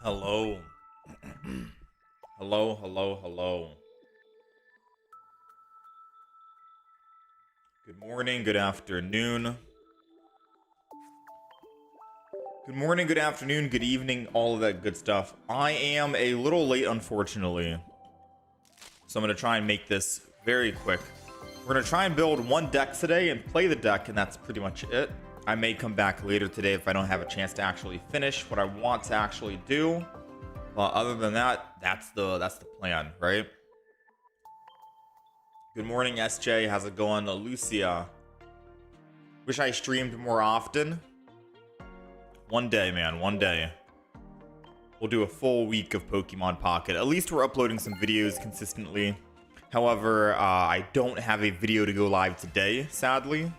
Hello. Hello, hello, hello. Good morning, good afternoon. Good morning, good afternoon, good evening, all of that good stuff. I am a little late, unfortunately. So I'm going to try and make this very quick. We're going to try and build one deck today and play the deck, and that's pretty much it. I may come back later today if I don't have a chance to actually finish what I want to actually do. But other than that, that's the plan, right? Good morning, SJ. How's it going? Lucia. Wish I streamed more often. One day, man. One day. We'll do a full week of Pokemon Pocket. At least we're uploading some videos consistently. However, I don't have a video to go live today, sadly.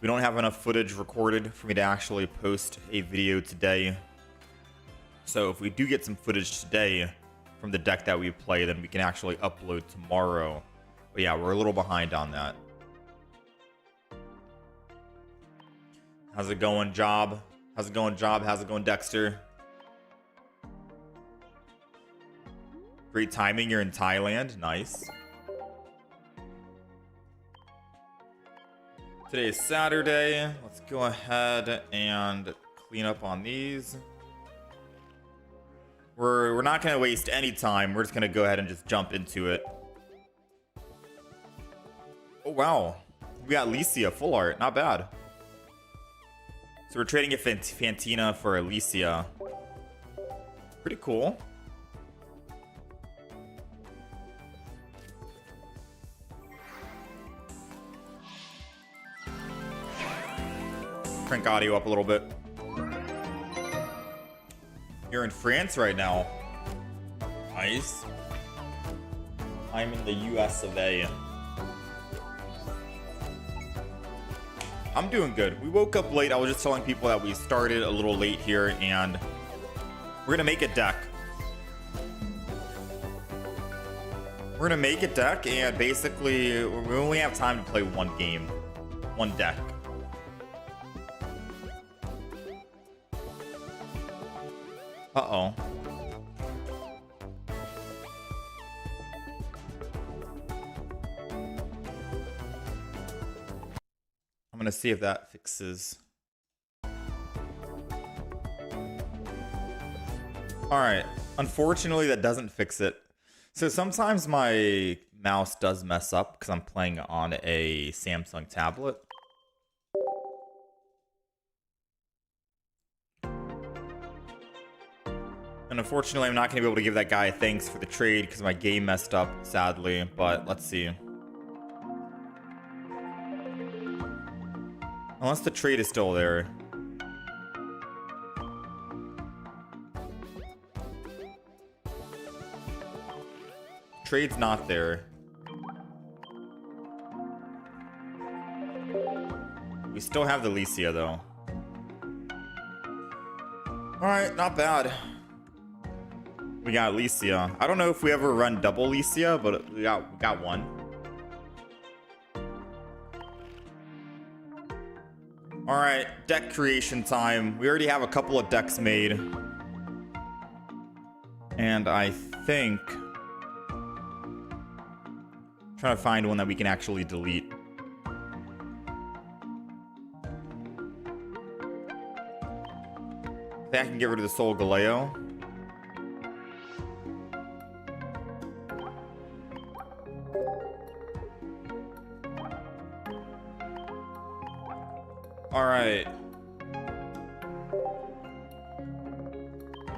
We don't have enough footage recorded for me to actually post a video today. So if we do get some footage today from the deck that we play, then we can actually upload tomorrow. But yeah, we're a little behind on that. How's it going, Job? How's it going, Job? How's it going, Dexter? Great timing. You're in Thailand. Nice. Today is Saturday. Let's go ahead and clean up on these. We're not going to waste any time. We're just going to go ahead and just jump into it. Oh, wow. We got Alicia full art. Not bad. So we're trading a Fantina for Alicia. Pretty cool. Crank audio up a little bit. You're in France right now. Nice. I'm in the US of A. I'm doing good. We woke up late. I was just telling people that we started a little late here, and we're gonna make a deck. We're gonna make a deck, and basically we only have time to play one game, one deck. Uh-oh. I'm gonna see if that fixes. Alright. Unfortunately, that doesn't fix it. So sometimes my mouse does mess up because I'm playing on a Samsung tablet. And unfortunately, I'm not going to be able to give that guy thanks for the trade because my game messed up, sadly. But let's see. Unless the trade is still there. Trade's not there. We still have the Alicia, though. Alright, not bad. We got Alicia. I don't know if we ever run double Alicia, but we got one. Alright, deck creation time. We already have a couple of decks made. And I think... I'm trying to find one that we can actually delete. think I can get rid of the Soul Galeo. Alright.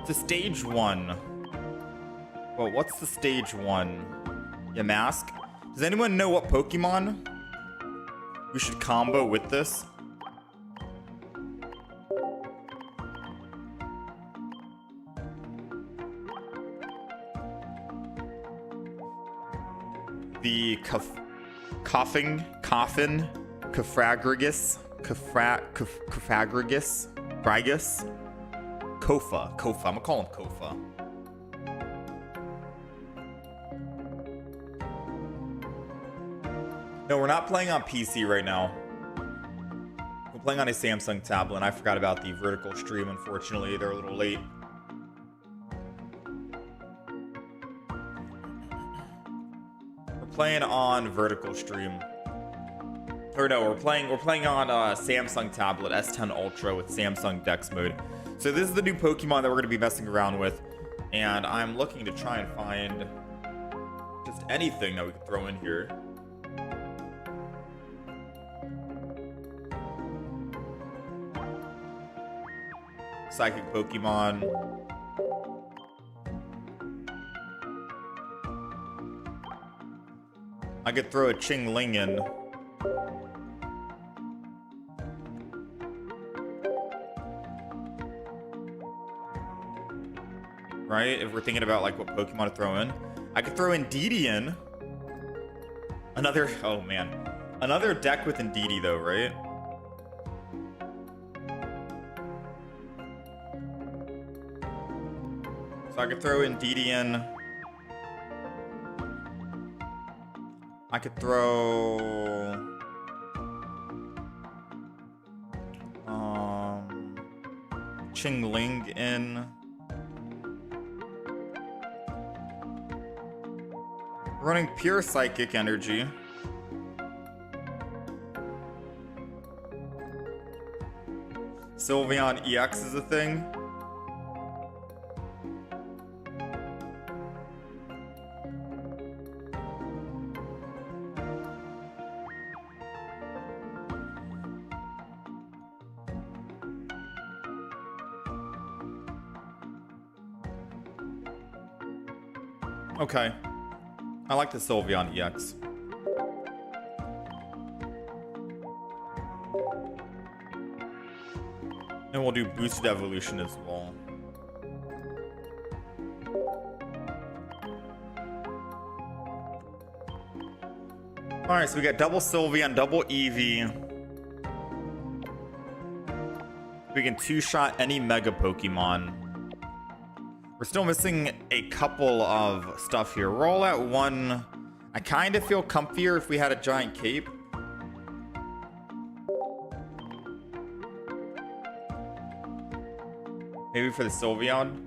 To stage 1. Well, what's the stage 1? Yamask? Does anyone know what Pokemon we should combo with this? The Coffin, Cofagrigus, Brigus, Kofa. I'm gonna call him Kofa. No, we're not playing on PC right now. We're playing on a Samsung tablet, and I forgot about the vertical stream, unfortunately. They're a little late. We're playing on vertical stream. Or no, we're playing on a Samsung tablet S10 Ultra with Samsung Dex mode. So this is the new Pokemon that we're going to be messing around with, and I'm looking to try and find just anything that we could throw in here. Psychic Pokemon. I could throw a Chingling in. Right? If we're thinking about like what Pokemon to throw in. I could throw Indeedee in. Another, oh man. Another deck with Indeedee though, right? So I could throw Indeedee in. I could throw Chingling in. Running pure psychic energy. Sylveon EX is a thing. Okay. I like the Sylveon EX. And we'll do boosted evolution as well. Alright, so we got double Sylveon, double Eevee. We can two-shot any Mega Pokemon. We're still missing a couple of stuff here. We're all at 1. I kind of feel comfier if we had a giant cape. Maybe for the Sylveon.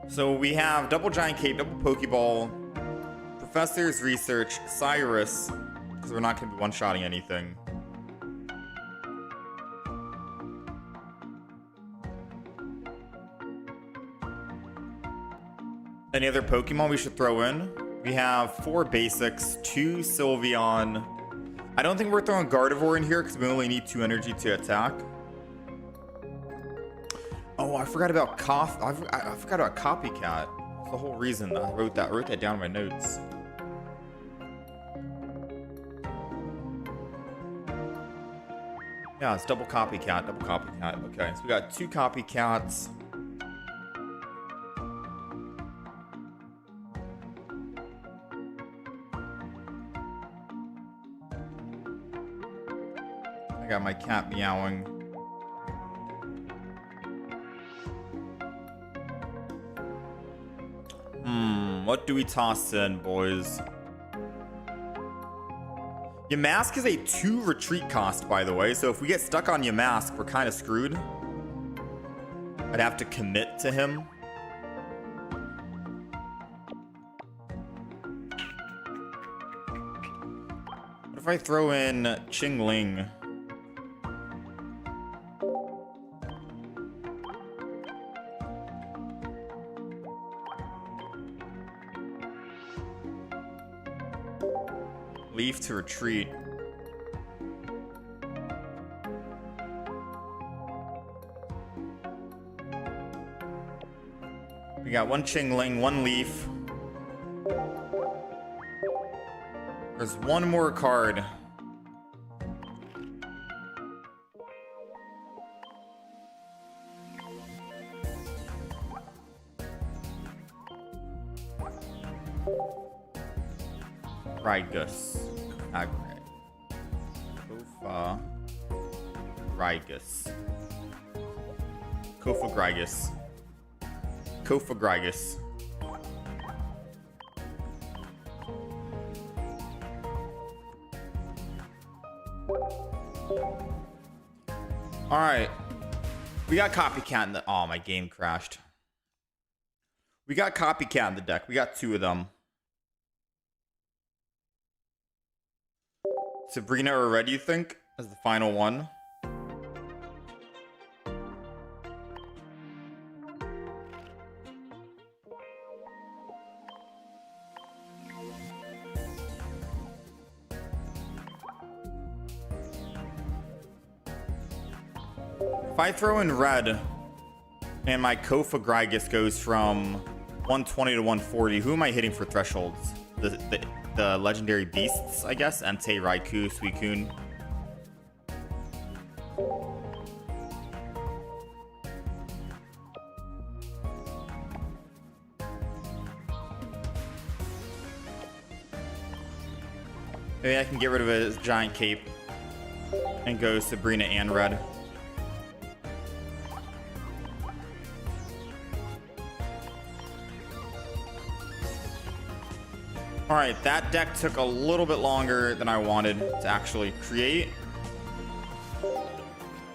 So we have double giant cape, double Pokeball, Professor's Research, Cyrus, because we're not going to be one-shotting anything. Any other Pokemon we should throw in? We have 4 basics, 2 Sylveon. I don't think we're throwing Gardevoir in here because we only need 2 energy to attack. Oh, I forgot about I forgot about Copycat. That's the whole reason that I wrote that down in my notes. Yeah, it's double Copycat. Okay, so we got 2 Copycats. I got my cat meowing. What do we toss in, boys? Yamask is a 2 retreat cost, by the way, so if we get stuck on Yamask, we're kind of screwed. I'd have to commit to him. if I throw in Qingling? Leaf to retreat. We got one Qingling, one Leaf. There's one more card. Rygus. Agre. Kofa. Rygus. Kofa Grygus. Kofa Grygus. Alright. We got Copycat in the... Oh, my game crashed. We got Copycat in the deck. We got two of them. Sabrina or Red, you think? As the final one? If I throw in Red and my Kofa Grygus goes from 120 to 140, who am I hitting for thresholds? The legendary beasts, I guess? Entei, Raikou, Suicune. Maybe I can get rid of his giant cape and go Sabrina and Red. Alright, that deck took a little bit longer than I wanted to actually create.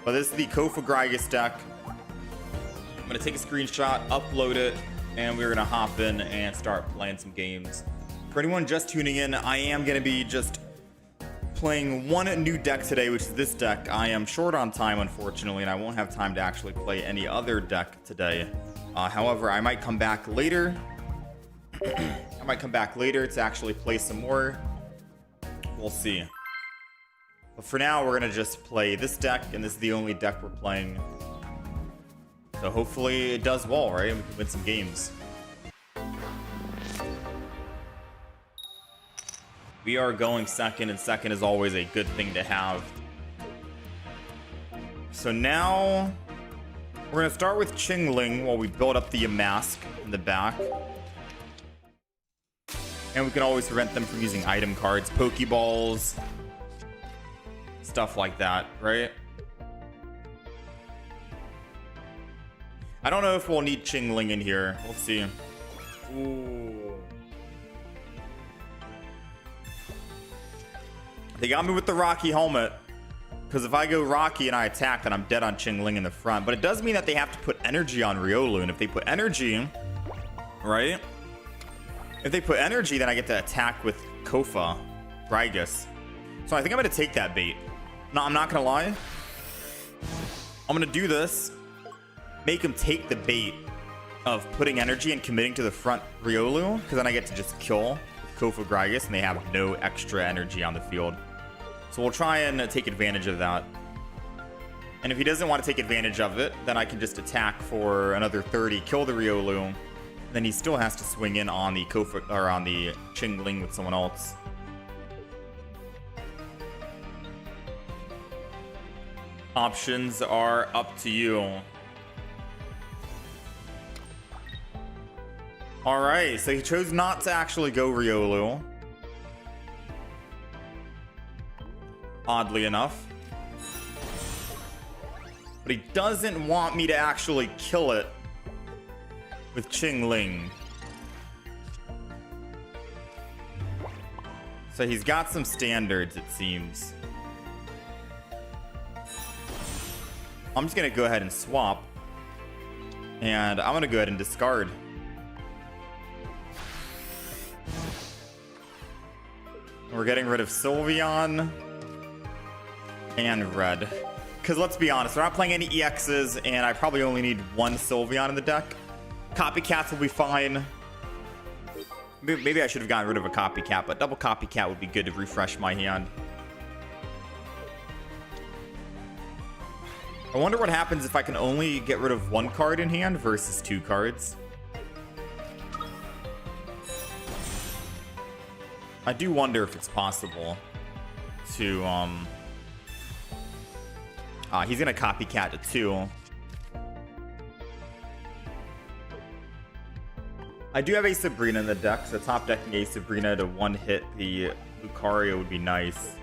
But this is the Kofa Grygus deck. I'm going to take a screenshot, upload it, and we're going to hop in and start playing some games. For anyone just tuning in, I am going to be just playing one new deck today, which is this deck. I am short on time, unfortunately, and I won't have time to actually play any other deck today. However, I might come back later. I might come back later to actually play some more. We'll see. But for now, we're going to just play this deck, and this is the only deck we're playing. So hopefully it does well, right? And we can win some games. We are going second, and second is always a good thing to have. So now, we're going to start with Qingling while we build up the Yamask in the back. And we can always prevent them from using item cards, Pokeballs, stuff like that, right? I don't know if we'll need Qingling in here. We'll see. Ooh. They got me with the Rocky helmet. Because if I go Rocky and I attack, then I'm dead on Qingling in the front. But it does mean that they have to put energy on Riolu. And if they put energy, right? If they put energy, then I get to attack with Kofa Grygus. So I think I'm going to take that bait. No, I'm not going to lie. I'm going to do this. Make him take the bait of putting energy and committing to the front Riolu. Because then I get to just kill Kofa Grygus and they have no extra energy on the field. So we'll try and take advantage of that. And if he doesn't want to take advantage of it, then I can just attack for another 30, kill the Riolu. Then he still has to swing in on the Kofa or on the Qingling with someone else. Options are up to you. Alright, so he chose not to actually go Riolu. Oddly enough. But he doesn't want me to actually kill it with Qingling. So he's got some standards, it seems. I'm just gonna go ahead and swap. And I'm gonna go ahead and discard. We're getting rid of Sylveon and red. Because let's be honest, we're not playing any EXs, and I probably only need one Sylveon in the deck. Copycats will be fine. Maybe I should have gotten rid of a Copycat, but double Copycat would be good to refresh my hand. I wonder what happens if I can only get rid of one card in hand versus two cards. I do wonder if it's possible to, he's gonna Copycat to 2. I do have a Sabrina in the deck, so top decking a Sabrina to one hit the Lucario would be nice.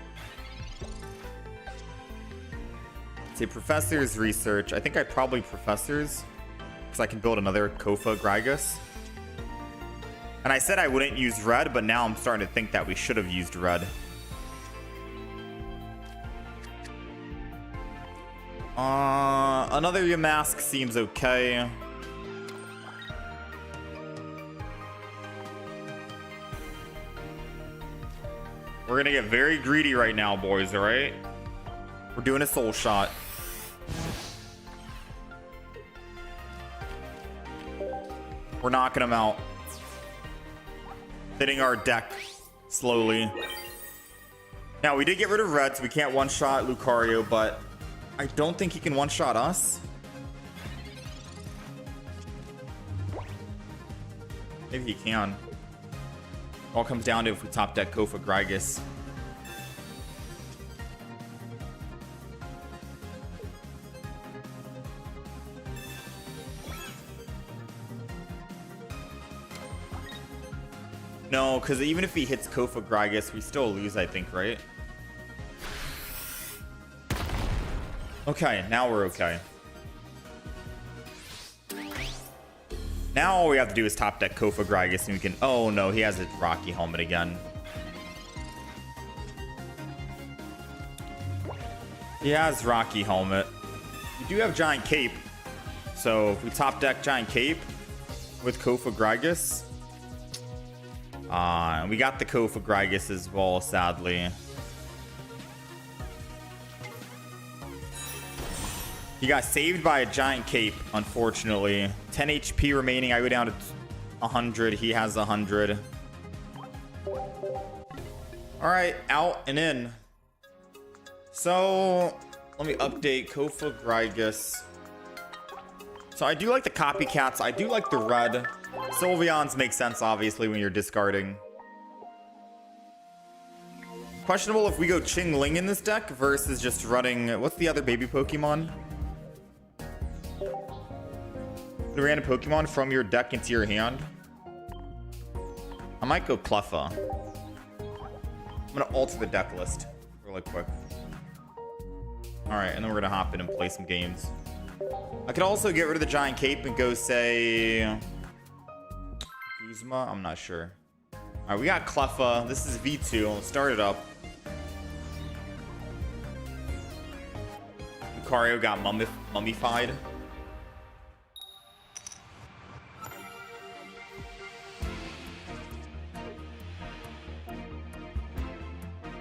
Say Professor's Research. I think I probably Professor's, because I can build another Kofa Gragas. And I said I wouldn't use red, but now I'm starting to think that we should have used red. Another Yamask seems okay. We're gonna get very greedy right now, boys, alright? We're doing a soul shot. We're knocking him out. Hitting our deck slowly. Now, we did get rid of red, so we can't one-shot Lucario, but I don't think he can one-shot us. Maybe he can. All comes down to if we top deck Kofa Gragas. No, because even if he hits Kofa Gragas, we still lose, I think, right? Okay, now we're okay. Now all we have to do is top deck Kofa Gragas and we can... Oh no, he has a Rocky Helmet again. He has Rocky Helmet. We do have Giant Cape. So if we top deck Giant Cape with Kofa Gragas... we got the Kofa Gragas as well, sadly. He got saved by a Giant Cape, unfortunately. 10 HP remaining. I go down to 100. He has 100. Alright, out and in. So, let me update Kofa Gragas. So, I do like the Copycats. I do like the red. Sylveons make sense, obviously, when you're discarding. Questionable if we go Ching Ling in this deck versus just running... What's the other baby Pokemon? The random Pokemon from your deck into your hand. I might go Cleffa. I'm gonna alter the deck list really quick. Alright, and then we're gonna hop in and play some games. I could also get rid of the Giant Cape and go, say... Guzma? I'm not sure. Alright, we got Cleffa. This is V2. Let's start it up. Lucario got mummified.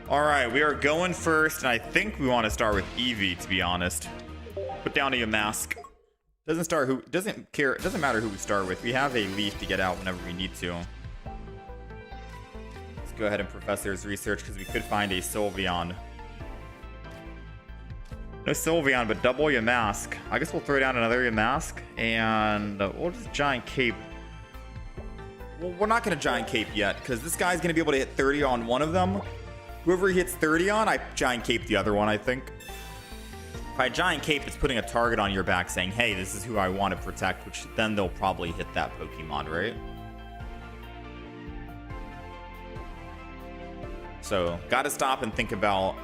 Alright, we are going first, and I think we want to start with Eevee, to be honest. Put down a Yamask. Doesn't matter who we start with. We have a Leaf to get out whenever we need to. Let's go ahead and Professor's Research, because we could find a Sylveon. No Sylveon, but double Yamask. I guess we'll throw down another Yamask, and we'll just Giant Cape. Well, we're not going to Giant Cape yet, because this guy's going to be able to hit 30 on one of them. Whoever he hits 30 on, I Giant Cape the other one, I think. If I Giant Cape, it's putting a target on your back saying, hey, this is who I want to protect, which then they'll probably hit that Pokemon, right? So, gotta stop and think about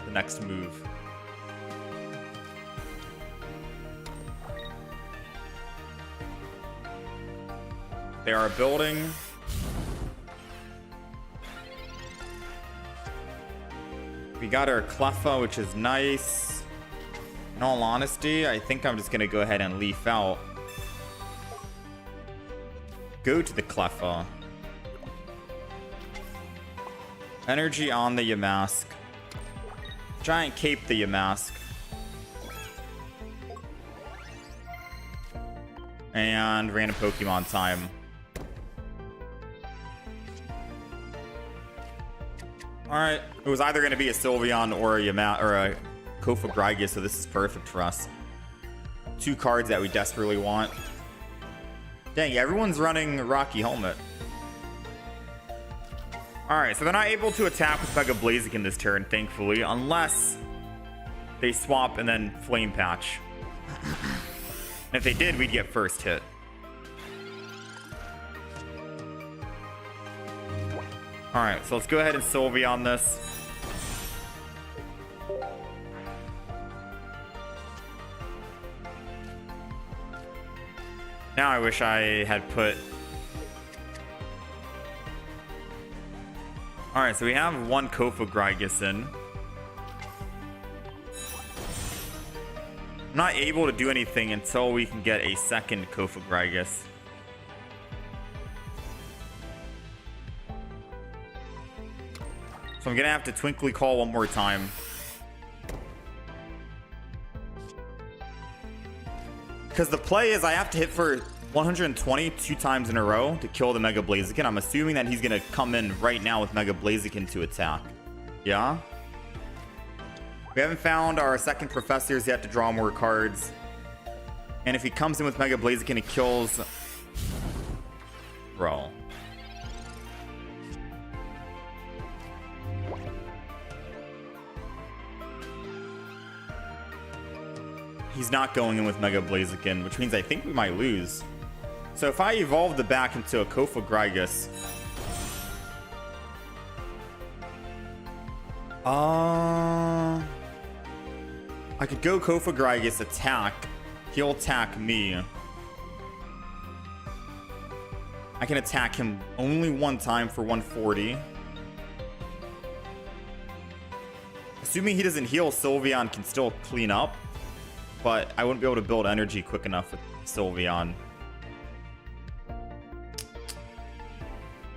the next move. They are building. We got our Cleffa, which is nice. In all honesty, I think I'm just going to go ahead and leaf out. Go to the Cleffa. Energy on the Yamask. Giant Cape the Yamask. And random Pokemon time. Alright. It was either going to be a Sylveon or a Kofagrigus, so this is perfect for us. 2 cards that we desperately want. Dang, everyone's running Rocky Helmet. Alright, so they're not able to attack with Mega Blaziken this turn, thankfully, unless they swap and then Flame Patch. And if they did, we'd get first hit. Alright, so let's go ahead and Sylveon this. Now I wish I had put... Alright, so we have 1 Kofagrigus in. I'm not able to do anything until we can get a second Kofagrigus. So I'm gonna have to Twinkly Call one more time. Because the play is I have to hit for 120 2 times in a row to kill the Mega Blaziken. I'm assuming that he's gonna come in right now with Mega Blaziken to attack. Yeah? We haven't found our second professors yet to draw more cards. And if he comes in with Mega Blaziken, it kills... Bro. He's not going in with Mega Blaziken, which means I think we might lose. So if I evolve the back into a Kofagrigus... I could go Kofagrigus attack. He'll attack me. I can attack him only 1 time for 140. Assuming he doesn't heal, Sylveon can still clean up. But I wouldn't be able to build energy quick enough with Sylveon.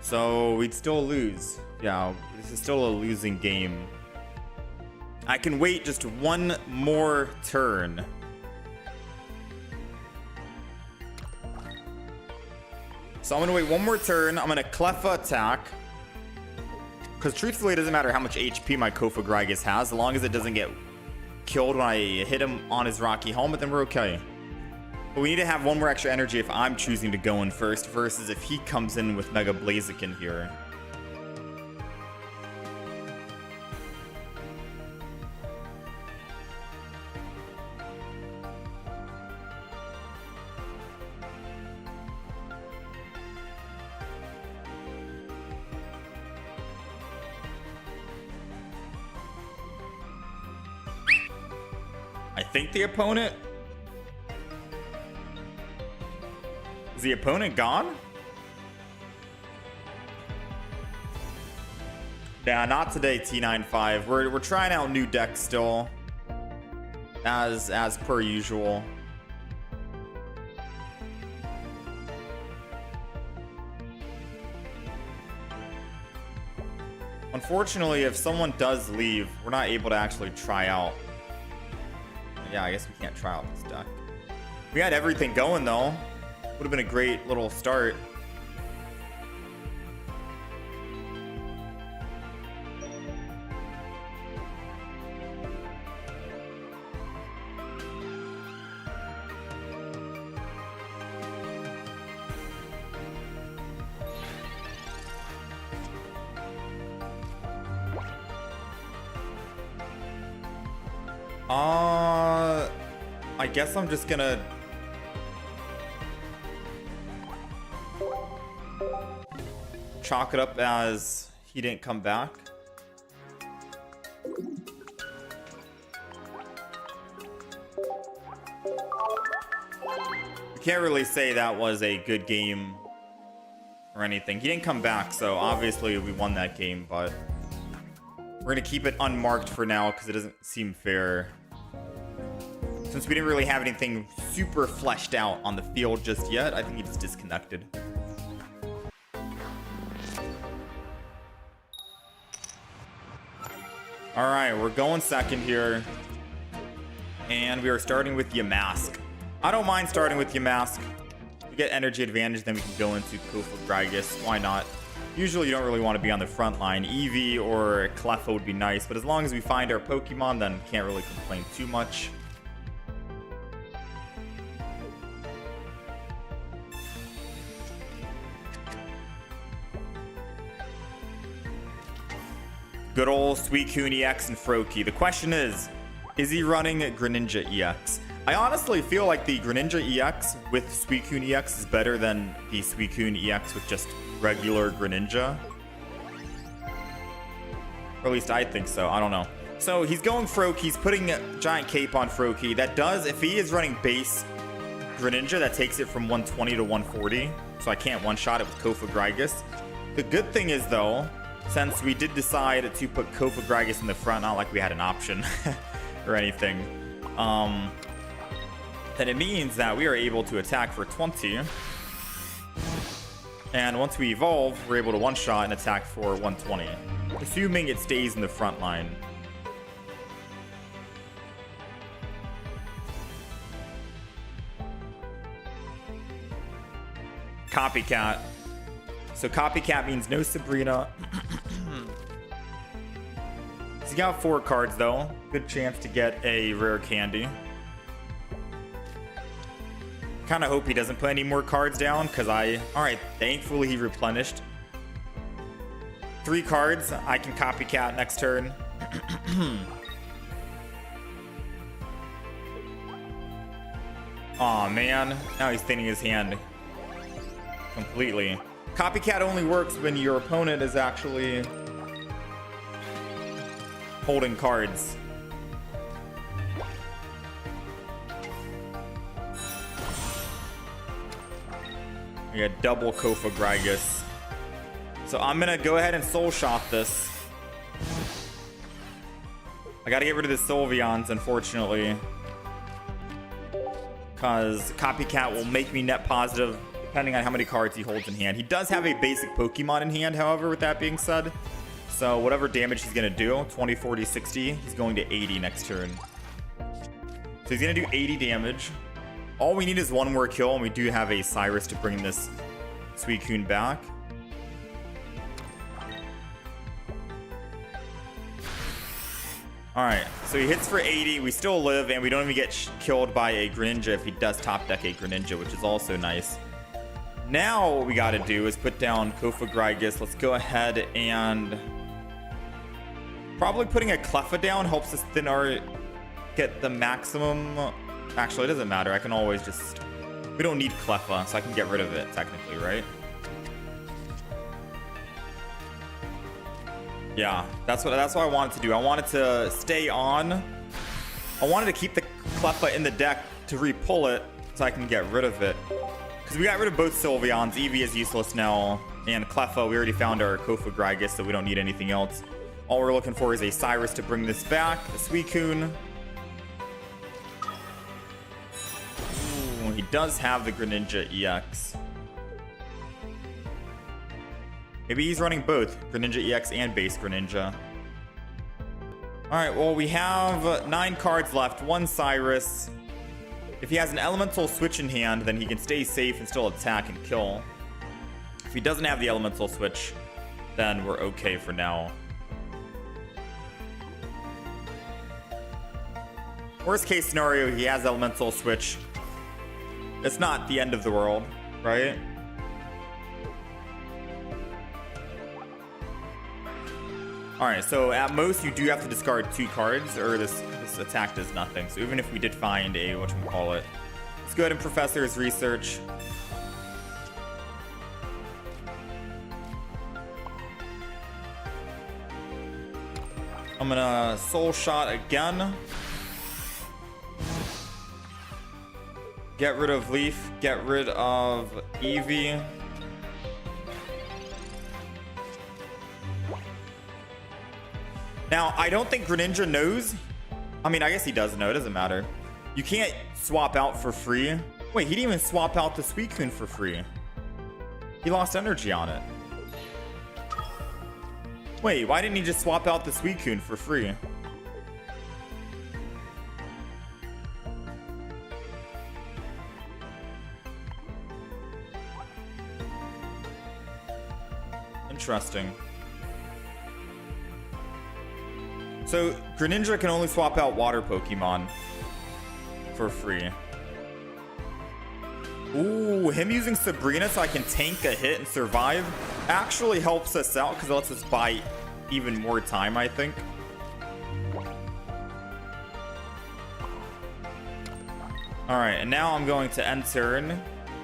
So we'd still lose. Yeah, this is still a losing game. I can wait just 1 more turn. So I'm going to wait 1 more turn. I'm going to Cleffa attack. Because truthfully, it doesn't matter how much HP my Kofagrigus has. As long as it doesn't get killed when I hit him on his Rocky Helmet, then we're okay. But we need to have 1 more extra energy if I'm choosing to go in first versus if he comes in with Mega Blaziken here. I think the opponent... Is the opponent gone? Yeah, not today, T95. We're trying out new decks still. As per usual. Unfortunately, if someone does leave, we're not able to actually try out. Yeah, I guess we can't try out this deck. We had everything going though. Would have been a great little start. I guess I'm just gonna chalk it up as he didn't come back. You can't really say that was a good game or anything. He didn't come back, so obviously we won that game, but we're gonna keep it unmarked for now because it doesn't seem fair. Since we didn't really have anything super fleshed out on the field just yet, I think it's disconnected. All right, we're going second here. And we are starting with Yamask. I don't mind starting with Yamask. We get energy advantage, then we can go into Kofagrigus. Why not? Usually you don't really want to be on the front line. Eevee or Cleffa would be nice, but as long as we find our Pokemon, then can't really complain too much. Good old Suicune EX and Froakie. The question is he running Greninja EX? I honestly feel like the Greninja EX with Suicune EX is better than the Suicune EX with just regular Greninja. Or at least I think so. I don't know. So he's going Froakie. He's putting a giant cape on Froakie. That does, if he is running base Greninja, that takes it from 120 to 140. So I can't one-shot it with Kofagrigus. The good thing is, though, since we did decide to put Kofagrigus in the front, not like we had an option or anything, then it means that we are able to attack for 20. And once we evolve, we're able to one-shot and attack for 120, assuming it stays in the front line. Copycat. So Copycat means no Sabrina. He's got 4 cards though. Good chance to get a rare candy. Kind of hope he doesn't put any more cards down because alright, thankfully he replenished. 3 cards. I can Copycat next turn. Aw, man. Now he's thinning his hand completely. Copycat only works when your opponent is actually holding cards. We got double Kofagrigus. So I'm gonna go ahead and Soul Shot this. I gotta get rid of the Sylveons, unfortunately, because Copycat will make me net positive depending on how many cards he holds in hand. He does have a basic Pokemon in hand, however, with that being said. So whatever damage he's going to do, 20, 40, 60, he's going to 80 next turn. So he's going to do 80 damage. All we need is one more kill, and we do have a Cyrus to bring this Suicune back. Alright, so he hits for 80, we still live, and we don't even get killed by a Greninja if he does top deck a Greninja, which is also nice. Now what we gotta do is put down Kofagrigus. Let's go ahead and probably putting a Cleffa down helps us get the maximum. Actually, it doesn't matter. I can always just, we don't need Cleffa, so I can get rid of it technically, right? Yeah, that's what I wanted to do. I wanted to stay on. I wanted to keep the Cleffa in the deck to re-pull it so I can get rid of it. Because we got rid of both Sylveons. Eevee is useless now. And Cleffa, we already found our Kofagrigus, so we don't need anything else. All we're looking for is a Cyrus to bring this back. A Suicune. Ooh, he does have the Greninja EX. Maybe he's running both Greninja EX and base Greninja. Alright, well, we have 9 cards left. 1 Cyrus. If he has an elemental switch in hand, then he can stay safe and still attack and kill. If he doesn't have the elemental switch, then we're okay for now. Worst case scenario, he has elemental switch. It's not the end of the world, right? Alright, so at most you do have to discard 2 cards, or this attack does nothing. So even if we did find a, whatchamacallit, let's go ahead and Professor's Research. I'm gonna Soul Shot again. Get rid of Leaf, get rid of Eevee. Now, I don't think Greninja knows. I mean, I guess he does know. It doesn't matter. You can't swap out for free. Wait, he didn't even swap out the Suicune for free. He lost energy on it. Wait, why didn't he just swap out the Suicune for free? Interesting. So, Greninja can only swap out water Pokemon for free. Ooh, him using Sabrina so I can tank a hit and survive actually helps us out because it lets us buy even more time, I think. Alright, and now I'm going to end turn.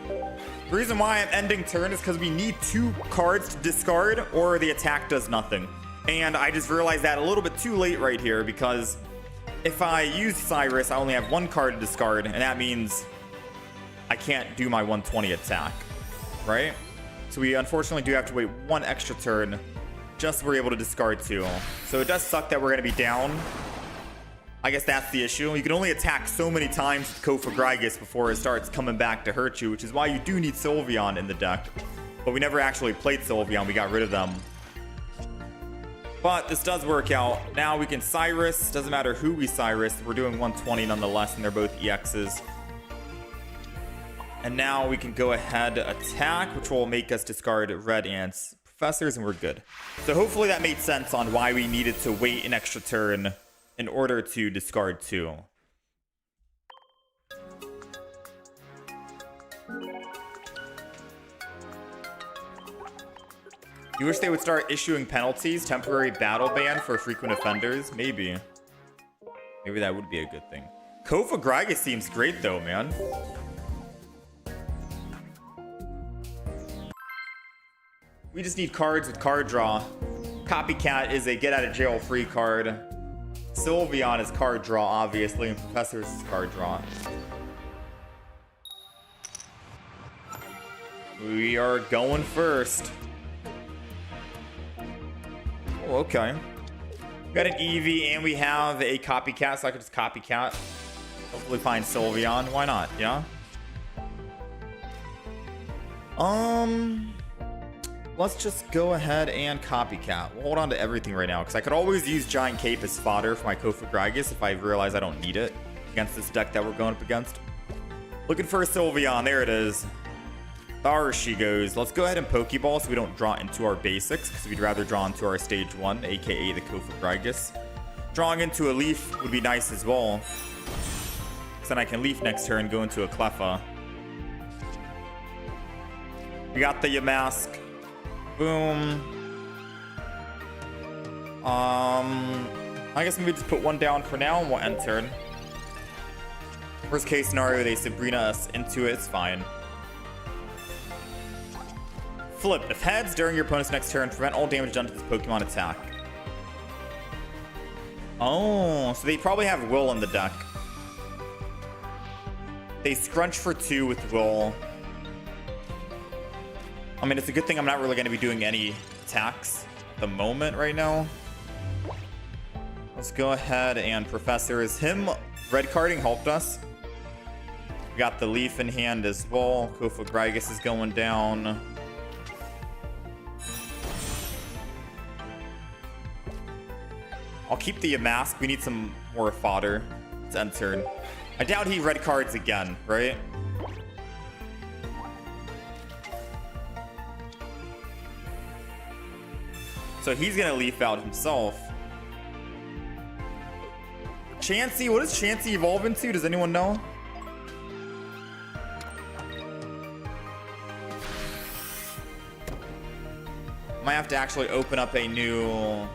The reason why I'm ending turn is because we need 2 cards to discard or the attack does nothing. And I just realized that a little bit too late right here because if I use Cyrus, I only have 1 card to discard, and that means I can't do my 120 attack, right? So we unfortunately do have to wait 1 extra turn just so we're able to discard 2. So it does suck that we're going to be down. I guess that's the issue. You can only attack so many times with Kofagrigus before it starts coming back to hurt you, which is why you do need Sylveon in the deck. But we never actually played Sylveon. We got rid of them. But this does work out. Now we can Cyrus. Doesn't matter who we Cyrus. We're doing 120 nonetheless, and they're both EXs. And now we can go ahead attack, which will make us discard Red Ants Professors, and we're good. So hopefully that made sense on why we needed to wait an extra turn in order to discard 2. You wish they would start issuing penalties, temporary battle ban for frequent offenders? Maybe. Maybe that would be a good thing. Kofagrigus seems great though, man. We just need cards with card draw. Copycat is a get out of jail free card. Sylveon is card draw, obviously, and Professor's is card draw. We are going first. Oh, okay. We got an Eevee and we have a Copycat, so I could just Copycat. Hopefully find Sylveon. Why not? Yeah. Let's just go ahead and Copycat. We'll hold on to everything right now, because I could always use Giant Cape as fodder for my Kofagrigus if I realize I don't need it against this deck that we're going up against. Looking for a Sylveon. There it is. There she goes. Let's go ahead and Pokeball so we don't draw into our basics, because we'd rather draw into our stage 1, aka the Kofagrigus. Drawing into a Leaf would be nice as well, because then I can Leaf next turn and go into a Cleffa. We got the Yamask. Boom. I guess maybe just put 1 down for now and we'll end turn. Worst case scenario, they Sabrina us into it. It's fine. Flip. If heads during your opponent's next turn, prevent all damage done to this Pokemon attack. Oh, so they probably have Will in the deck. They scrunch for 2 with Will. I mean, it's a good thing I'm not really going to be doing any attacks at the moment right now. Let's go ahead and Professor is him. Red carding helped us. We got the Leaf in hand as well. Kofagrigus is going down. I'll keep the Yamask. We need some more fodder. It's end turn. I doubt he red cards again, right? So he's gonna Leaf out himself. Chansey, what does Chansey evolve into? Does anyone know? Might have to actually open up a new...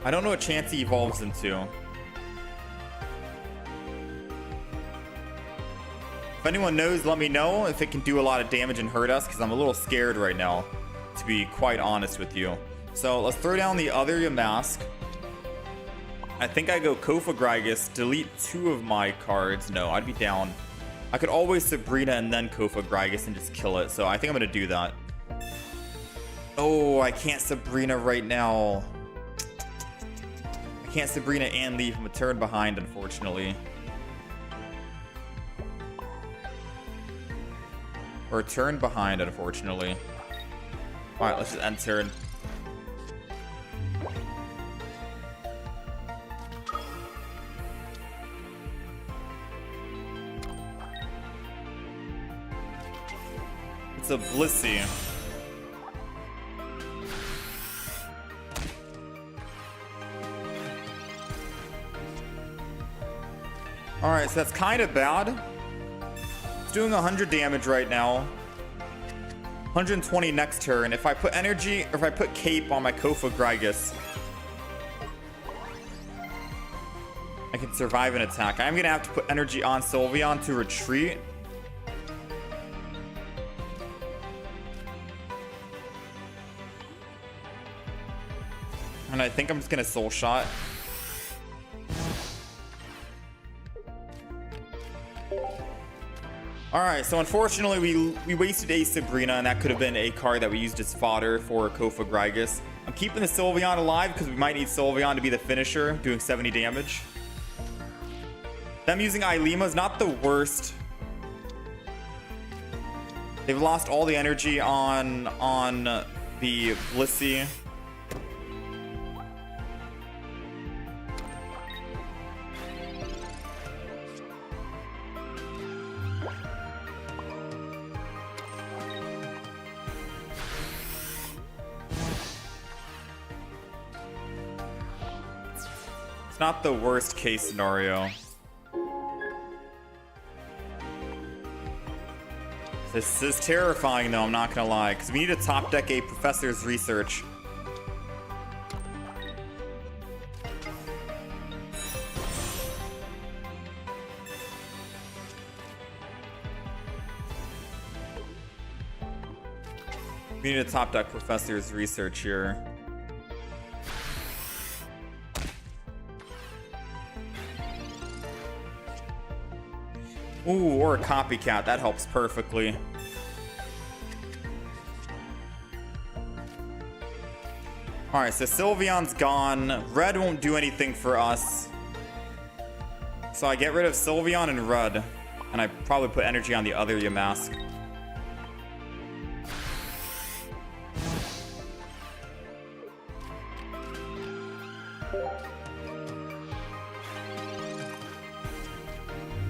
I don't know what Chansey evolves into. If anyone knows, let me know if it can do a lot of damage and hurt us, because I'm a little scared right now, to be quite honest with you. So let's throw down the other Yamask. I think I go Kofagrigus, delete 2 of my cards. No, I'd be down. I could always Sabrina and then Kofagrigus and just kill it. So I think I'm going to do that. Oh, I can't Sabrina right now. I can't Sabrina and Leaf. I'm a turn behind, unfortunately. Or a turn behind, unfortunately. All right, let's just end turn. It's a Blissey. All right, so that's kind of bad. It's doing 100 damage right now. 120 next turn. If I put energy, if I put cape on my Kofa Grygus, I can survive an attack. I'm gonna have to put energy on Sylveon to retreat. And I think I'm just gonna Soul Shot. Alright, so unfortunately we wasted a Sabrina, and that could have been a card that we used as fodder for Kofa Grygus. I'm keeping the Sylveon alive because we might need Sylveon to be the finisher, doing 70 damage. Them using Ilima is not the worst. They've lost all the energy on the Blissey. It's not the worst case scenario. This is terrifying though, I'm not gonna lie, because we need to top deck a Professor's Research. We need to top deck Professor's Research here. Ooh, or a Copycat. That helps perfectly. Alright, so Sylveon's gone. Red won't do anything for us. So I get rid of Sylveon and Red. And I probably put energy on the other Yamask.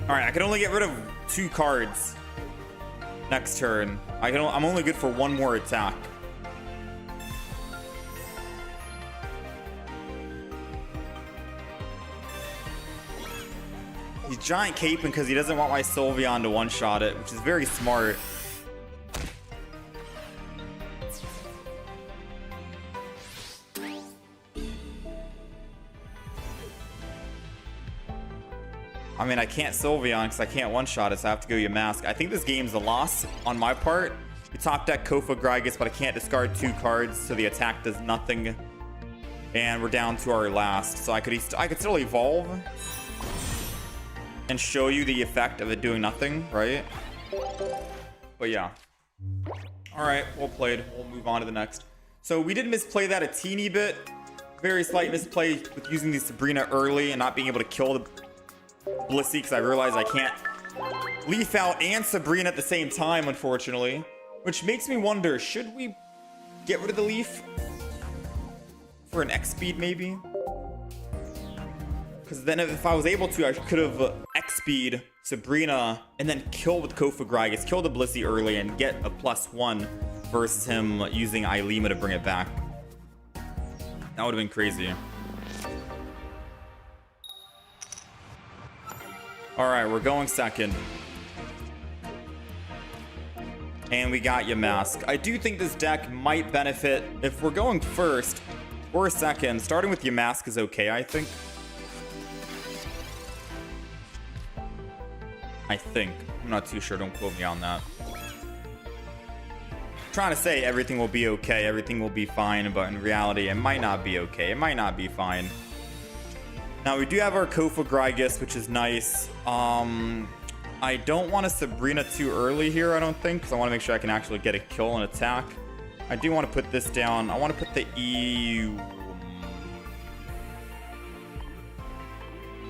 Alright, I can only get rid of 2 cards next turn. I'm only good for 1 more attack. He's giant caping because he doesn't want my Sylveon to one-shot it, which is very smart. I mean, I can't Sylveon because I can't one-shot it, so I have to go Yamask. I think this game's a loss on my part. We top deck Kofa Grygus, but I can't discard 2 cards, so the attack does nothing. And we're down to our last. So I could still evolve and show you the effect of it doing nothing, right? But yeah. Alright, well played. We'll move on to the next. So we did misplay that a teeny bit. Very slight misplay with using the Sabrina early and not being able to kill the Blissey, because I realized I can't Leaf Out and Sabrina at the same time, unfortunately. Which makes me wonder, should we get rid of the Leaf for an X-Speed maybe? Because then if I was able to, I could have X-Speed Sabrina and then kill with Kofa Grygus, kill the Blissey early and get a +1 versus him using Ilima to bring it back. That would have been crazy. Alright, we're going second. And we got Yamask. I do think this deck might benefit if we're going first or second. Starting with Yamask is okay, I think. I'm not too sure, don't quote me on that. I'm trying to say everything will be okay, everything will be fine, but in reality, it might not be okay. It might not be fine. Now, we do have our Kofa Grygus, which is nice. I don't want a Sabrina too early here, I don't think, because I want to make sure I can actually get a kill and attack. I do want to put this down. I want to put the E...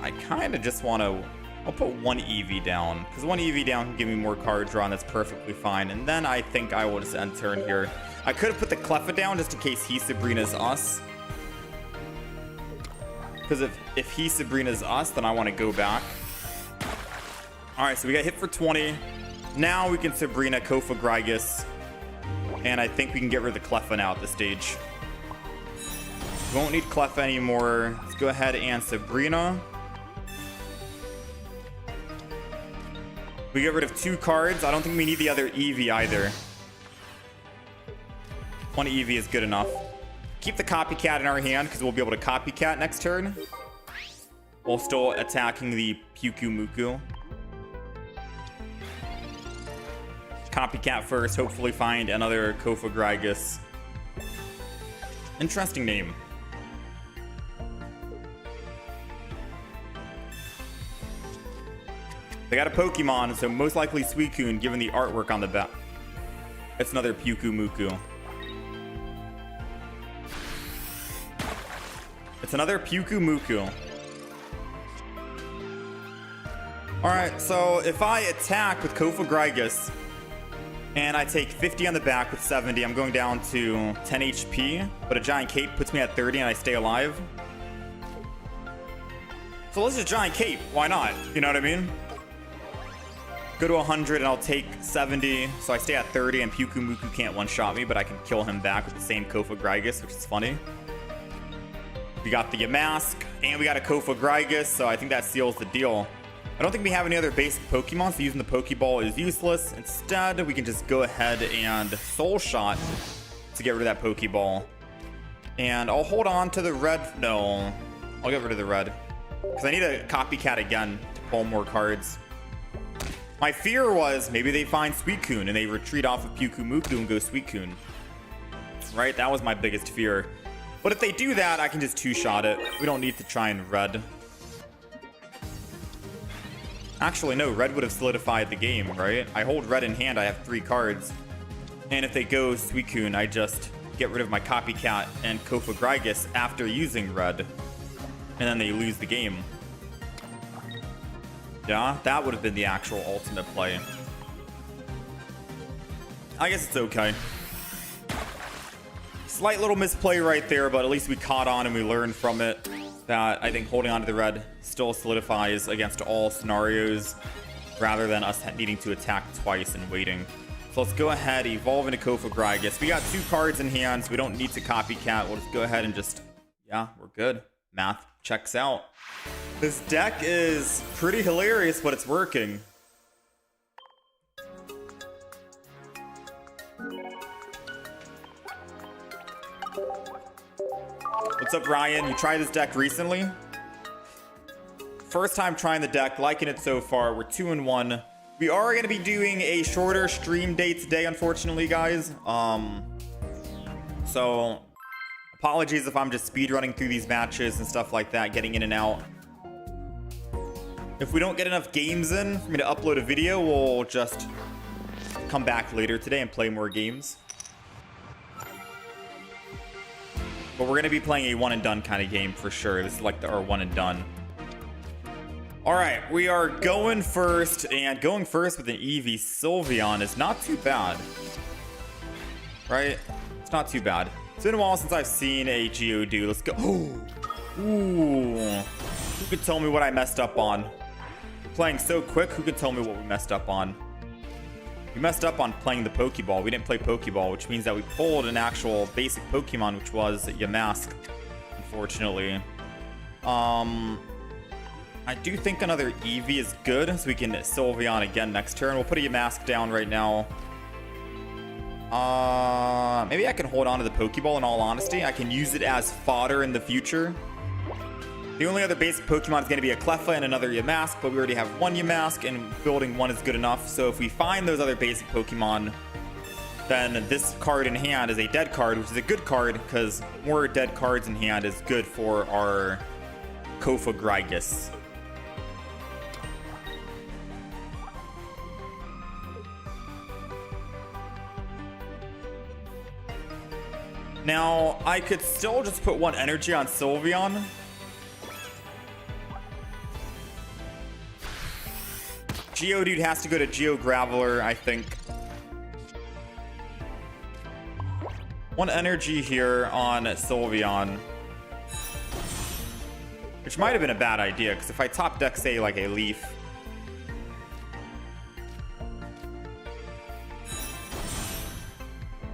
I kind of just want to... I'll put 1 EV down, because 1 EV down can give me more card draw, and that's perfectly fine. And then I think I will just end turn here. I could have put the Cleffa down just in case he Sabrina's us. Because if he Sabrina's us, then I want to go back. Alright, so we got hit for 20. Now we can Sabrina Kofa Grygus. And I think we can get rid of the Cleffa now at this stage. We won't need Cleffa anymore. Let's go ahead and Sabrina. We get rid of 2 cards. I don't think we need the other Eevee either. 1 Eevee is good enough. Keep the Copycat in our hand because we'll be able to Copycat next turn. While still attacking the Pyukumuku. Copycat first. Hopefully find another Kofa Grygus. Interesting name. They got a Pokemon, so most likely Suicune, given the artwork on the back. It's another Pyukumuku. It's another Pyukumuku. Alright, so if I attack with Kofa Grygus, and I take 50 on the back with 70, I'm going down to 10 HP, but a Giant Cape puts me at 30 and I stay alive. So let's just Giant Cape, why not? You know what I mean? Go to 100 and I'll take 70, so I stay at 30 and Pyukumuku can't one-shot me, but I can kill him back with the same Kofa Grygus, which is funny. We got the Yamask, and we got a Kofa Grygus, so I think that seals the deal. I don't think we have any other basic Pokemon, so using the Pokeball is useless. Instead, we can just go ahead and Soul Shot to get rid of that Pokeball. And I'll hold on to the red. No, I'll get rid of the red. Because I need a Copycat again to pull more cards. My fear was maybe they find Suicune and they retreat off of Pyukumuku and go Suicune. Right? That was my biggest fear. But if they do that, I can just two-shot it. We don't need to try and red. Actually, no. Red would have solidified the game, right? I hold red in hand. I have 3 cards. And if they go Suicune, I just get rid of my Copycat and Kofa Grygus after using red. And then they lose the game. Yeah, that would have been the actual ultimate play. I guess it's okay. Slight little misplay right there, but at least we caught on and we learned from it. That I think holding on to the red still solidifies against all scenarios rather than us needing to attack twice and waiting. So let's go ahead, evolve into Kofa Grygus. We got 2 cards in hand, so we don't need to Copycat. We'll just go ahead and just, yeah, we're good. Math checks out. This deck is pretty hilarious, but it's working. What's up, Ryan? You tried this deck recently? First time trying the deck, liking it so far. We're 2-1. We are going to be doing a shorter stream date today, unfortunately, guys. So apologies if I'm just speedrunning through these matches and stuff like that, getting in and out. If we don't get enough games in for me to upload a video, we'll just come back later today and play more games. But we're going to be playing a one and done kind of game for sure. This is like our one and done. All right, we are going first, and going first with an Eevee Sylveon is not too bad. Right? It's not too bad. It's been a while since I've seen a Geodude. Let's go. Ooh. Who could tell me what I messed up on? We're playing so quick, who could tell me what we messed up on? We messed up on playing the Pokeball. We didn't play Pokeball, which means that we pulled an actual basic Pokemon, which was Yamask, unfortunately. I do think another Eevee is good, so we can Sylveon again next turn. We'll put a Yamask down right now. Maybe I can hold on to the Pokeball in all honesty. I can use it as fodder in the future. The only other basic Pokemon is going to be a Cleffa and another Yamask, but we already have 1 Yamask, and building 1 is good enough. So if we find those other basic Pokemon, then this card in hand is a dead card, which is a good card, because more dead cards in hand is good for our Kofa Grygus. Now, I could still just put 1 energy on Sylveon. Geodude has to go to Geograveler, I think. One energy here on Sylveon. Which might have been a bad idea, because if I top deck, say, like a Leaf.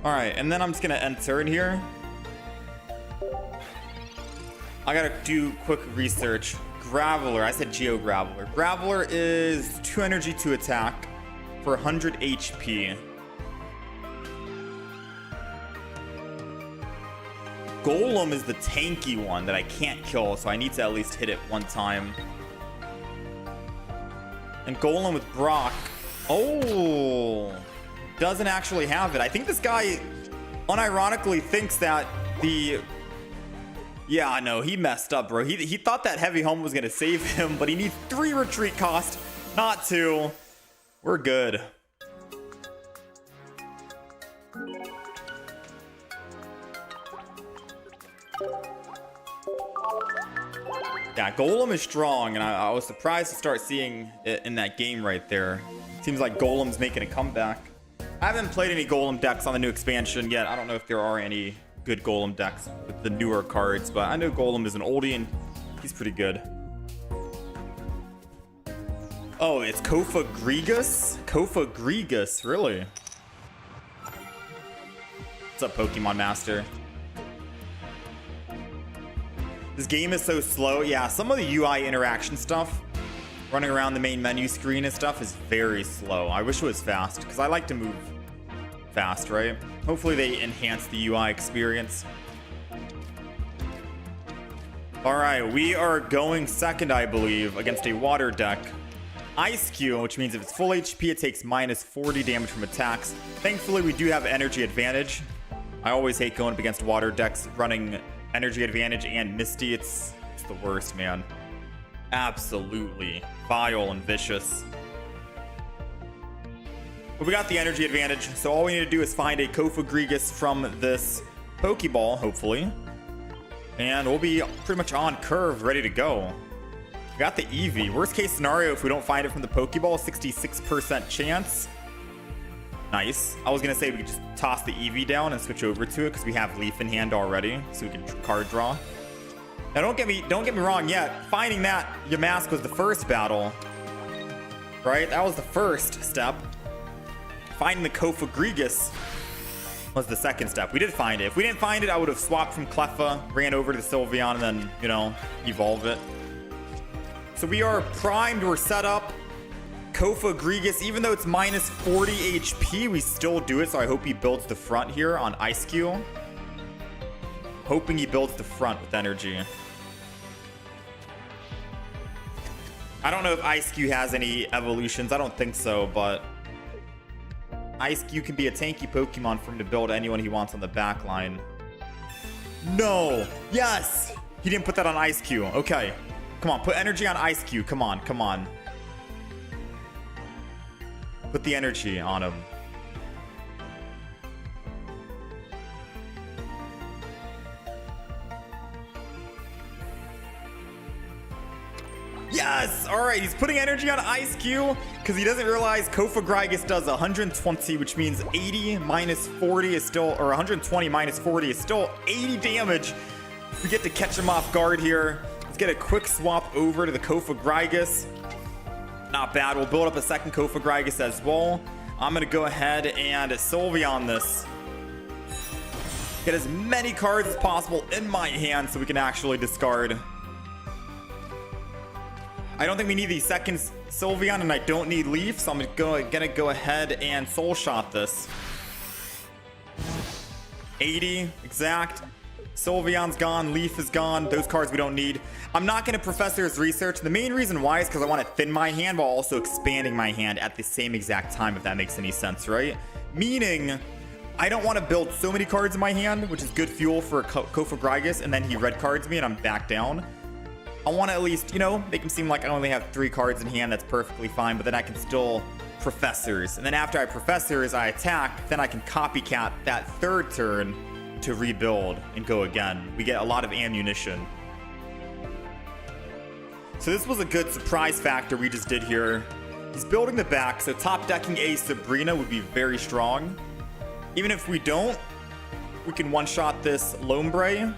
Alright, and then I'm just going to end turn here. I gotta do quick research. Graveler, I said Geo Graveler. Graveler is 2 energy to attack for 100 HP. Golem is the tanky one that I can't kill, so I need to at least hit it one time. And Golem with Brock. Oh, doesn't actually have it. I think this guy unironically thinks that the... Yeah, no, he messed up, bro. He thought that heavy helmet was going to save him, but he needs 3 retreat cost, not 2. We're good. Yeah, Golem is strong, and I was surprised to start seeing it in that game right there. Seems like Golem's making a comeback. I haven't played any Golem decks on the new expansion yet. I don't know if there are any good Golem decks with the newer cards, but I know Golem is an oldie, and he's pretty good. Oh, it's Kofa Grigus? Kofa Grigus, really? What's up, Pokemon Master? This game is so slow. Yeah, some of the UI interaction stuff, running around the main menu screen and stuff, is very slow. I wish it was fast, because I like to move fast, right? Hopefully they enhance the UI experience. All right, we are going second, I believe, against a water deck. Ice Q, which means if it's full HP, it takes minus 40 damage from attacks. Thankfully, we do have energy advantage. I always hate going up against water decks running energy advantage and Misty. It's the worst, man. Absolutely vile and vicious. But we got the energy advantage, so all we need to do is find a Kofa Grigus from this Pokeball, hopefully. And we'll be pretty much on curve, ready to go. We got the Eevee. Worst case scenario, if we don't find it from the Pokeball, 66% chance. Nice. I was going to say we could just toss the Eevee down and switch over to it because we have Leaf in hand already, so we can card draw. Now, don't get me wrong yet. Finding that Yamask was the first battle, right? That was the first step. Finding the Kofa Grigus was the second step. We did find it. If we didn't find it, I would have swapped from Cleffa, ran over to the Sylveon, and then, you know, evolve it. So we are primed. We're set up. Kofa Grigus, even though it's minus 40 HP, we still do it. So I hope he builds the front here on Ice Q. Hoping he builds the front with energy. I don't know if Ice Q has any evolutions. I don't think so, but Ice Q can be a tanky Pokemon for him to build anyone he wants on the back line. No. Yes. He didn't put that on Ice Q. Okay. Come on. Put energy on Ice Q. Come on. Come on. Put the energy on him. Yes! Alright, he's putting energy on Ice Q because he doesn't realize Kofa Grigus does 120, which means 80 minus 40 is still, or 120 minus 40 is still 80 damage. We get to catch him off guard here. Let's get a quick swap over to the Kofa Grigus. Not bad. We'll build up a second Kofa Grigus as well. I'm going to go ahead and Sylveon this. Get as many cards as possible in my hand so we can actually discard. I don't think we need the second Sylveon, and I don't need Leaf, so I'm gonna go ahead and Soul Shot this. 80 exact. Sylveon's gone, Leaf is gone. Those cards we don't need. I'm not going to Professor's Research. The main reason why is because I want to thin my hand while also expanding my hand at the same exact time, if that makes any sense, right? Meaning, I don't want to build so many cards in my hand, which is good fuel for Kofa Grigus, and then he red cards me and I'm back down. I want to at least, you know, make him seem like I only have 3 cards in hand. That's perfectly fine, but then I can still Professors. And then after I Professors, I attack. Then I can copycat that third turn to rebuild and go again. We get a lot of ammunition. So this was a good surprise factor we just did here. He's building the back, so top decking a Sabrina would be very strong. Even if we don't, we can one-shot this Lombre.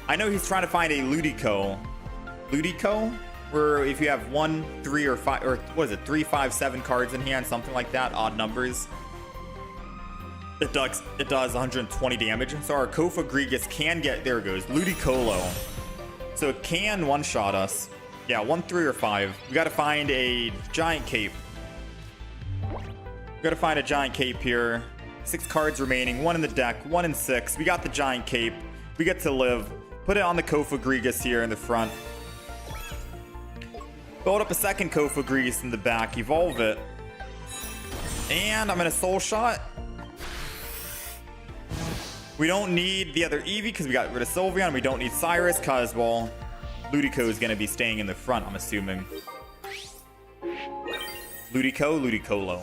I know he's trying to find a Ludico. Ludico? Where if you have 1, 3, or 5, or what is it, 3, 5, 7 cards in hand, something like that, odd numbers. It does 120 damage. So our Kofa Grigus can get, there it goes, Ludicolo. So it can one-shot us. Yeah, 1, 3, or 5. We gotta find a giant cape. We gotta find a giant cape here. 6 cards remaining, 1 in the deck, 1 in 6. We got the giant cape. We get to live. Put it on the Kofa Grigus here in the front. Build up a second Kofa Grigus in the back. Evolve it. And I'm gonna Soul Shot. We don't need the other Eevee because we got rid of Sylveon. We don't need Cyrus because, well, Ludico is gonna be staying in the front, I'm assuming. Ludico, Ludicolo.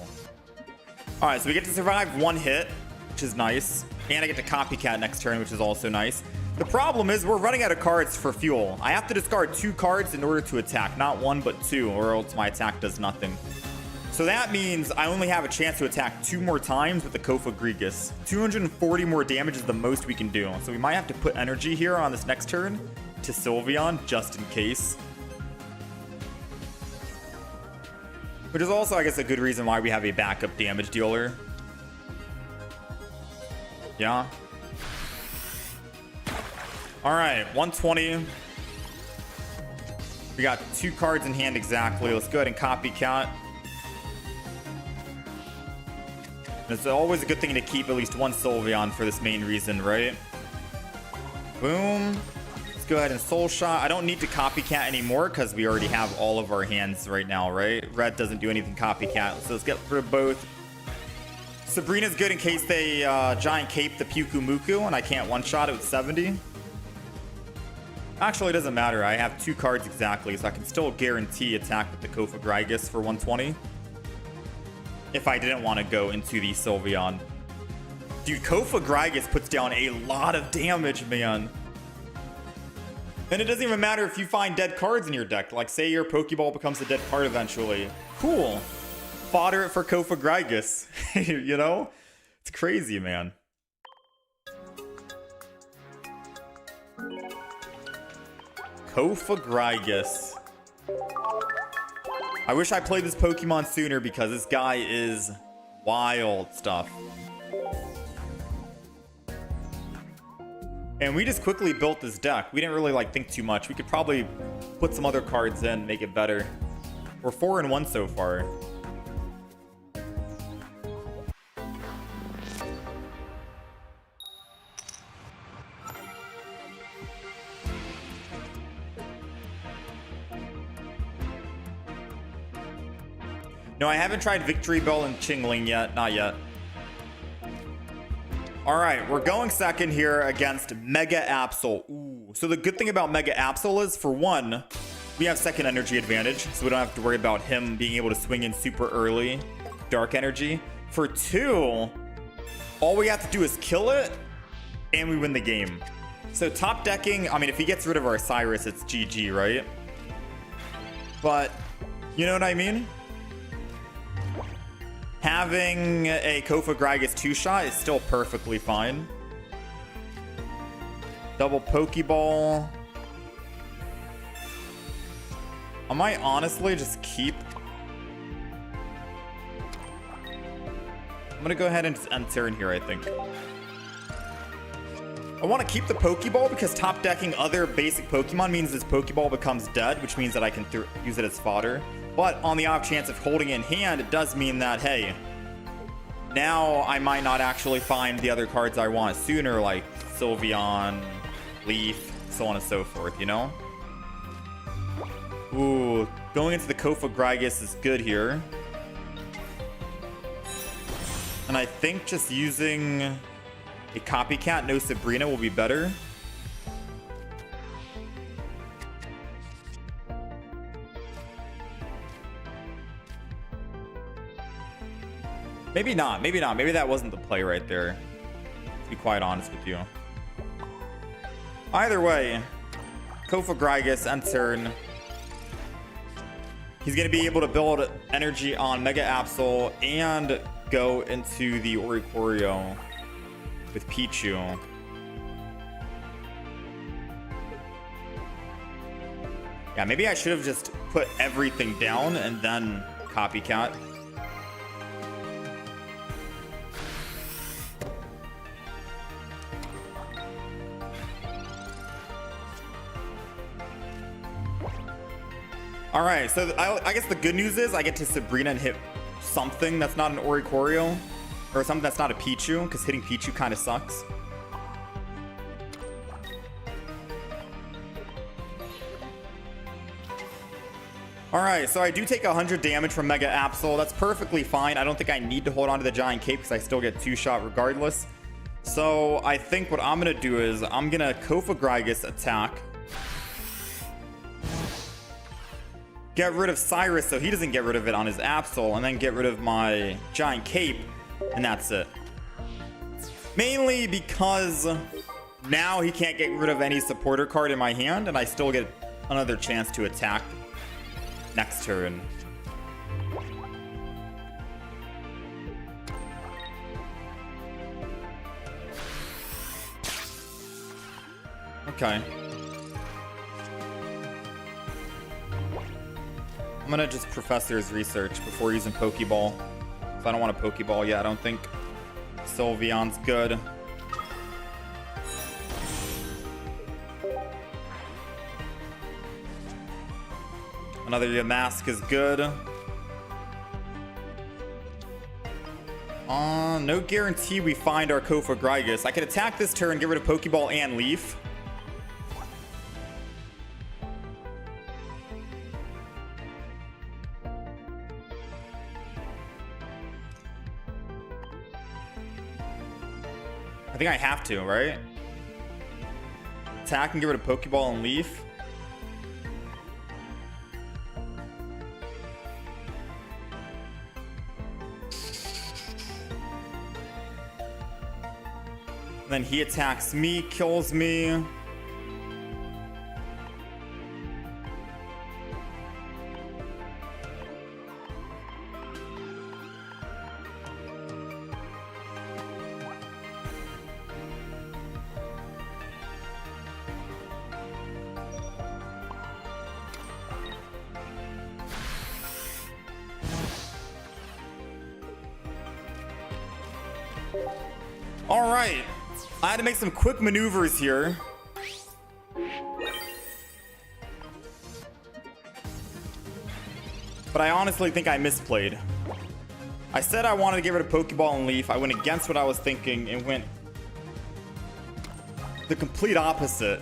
Alright, so we get to survive 1 hit, which is nice. And I get to Copycat next turn, which is also nice. The problem is we're running out of cards for fuel. I have to discard 2 cards in order to attack. Not 1, but 2, or else my attack does nothing. So that means I only have a chance to attack 2 more times with the Kofa Grigus. 240 more damage is the most we can do. So we might have to put energy here on this next turn to Sylveon, just in case. Which is also, I guess, a good reason why we have a backup damage dealer. Yeah. Alright, 120. We got 2 cards in hand exactly. Let's go ahead and Copycat. It's always a good thing to keep at least 1 Sylveon for this main reason, right? Boom. Let's go ahead and Soul Shot. I don't need to Copycat anymore because we already have all of our hands right now, right? Red doesn't do anything Copycat. So let's get rid of both. Sabrina's good in case they giant cape the Pyukumuku and I can't one-shot it with 70. Actually, it doesn't matter. I have 2 cards exactly, so I can still guarantee attack with the Kofa Grigus for 120. If I didn't want to go into the Sylveon. Dude, Kofa Grigus puts down a lot of damage, man. And it doesn't even matter if you find dead cards in your deck. Like, say your Pokeball becomes a dead card eventually. Cool. Fodder it for Kofa Grigus. You know? It's crazy, man. Kofa Grigus. I wish I played this Pokemon sooner because this guy is wild stuff. And we just quickly built this deck. We didn't really like think too much. We could probably put some other cards in, make it better. We're 4-1 so far. No, I haven't tried Victory Bell and Chingling yet. Not yet. Alright, we're going second here against Mega Absol. Ooh. So the good thing about Mega Absol is, for one, we have second energy advantage, so we don't have to worry about him being able to swing in super early dark energy. For 2, all we have to do is kill it, and we win the game. So top decking, I mean, if he gets rid of our Cyrus, it's GG, right? But, you know what I mean? Having a Kofa Grigus 2-shot is still perfectly fine. Double Pokeball. I might honestly just keep... I'm gonna go ahead and just end turn here, I think. I want to keep the Pokeball because top decking other basic Pokemon means this Pokeball becomes dead, which means that I can use it as fodder. But on the off chance of holding it in hand, it does mean that, hey, now I might not actually find the other cards I want sooner, like Sylveon, Leaf, so on and so forth, you know? Ooh, going into the Kofa Grigus is good here. And I think just using a Copycat, no Sabrina, will be better. Maybe not. Maybe not. Maybe that wasn't the play right there, to be quite honest with you. Either way, Kofa Grigus end turn. He's going to be able to build energy on Mega Absol and go into the Oricorio. with Pichu. Yeah, maybe I should have just put everything down and then copycat. All right, so I guess the good news is I get to Sabrina and hit something that's not an Oricorio, or something that's not a Pichu, because hitting Pichu kind of sucks. All right, so I do take 100 damage from Mega Absol. That's perfectly fine. I don't think I need to hold on to the Giant Cape because I still get 2-shot regardless. So I think what I'm going to do is I'm going to Kofa attack. Get rid of Cyrus so he doesn't get rid of it on his Absol, and then get rid of my Giant Cape, and that's it. Mainly because now he can't get rid of any supporter card in my hand, and I still get another chance to attack next turn. Okay. I'm gonna just Professor's Research before using Pokeball. So I don't want a Pokeball yet, I don't think. Sylveon's good. Another Yamask is good. No guarantee we find our Kofa Grygus. I could attack this turn, get rid of Pokeball and Leaf. I think I have to, right? Attack and get rid of Pokeball and Leaf. Then he attacks me, kills me. All right. I had to make some quick maneuvers here. But I honestly think I misplayed. I said I wanted to get rid of Pokeball and Leaf. I went against what I was thinking and went the complete opposite.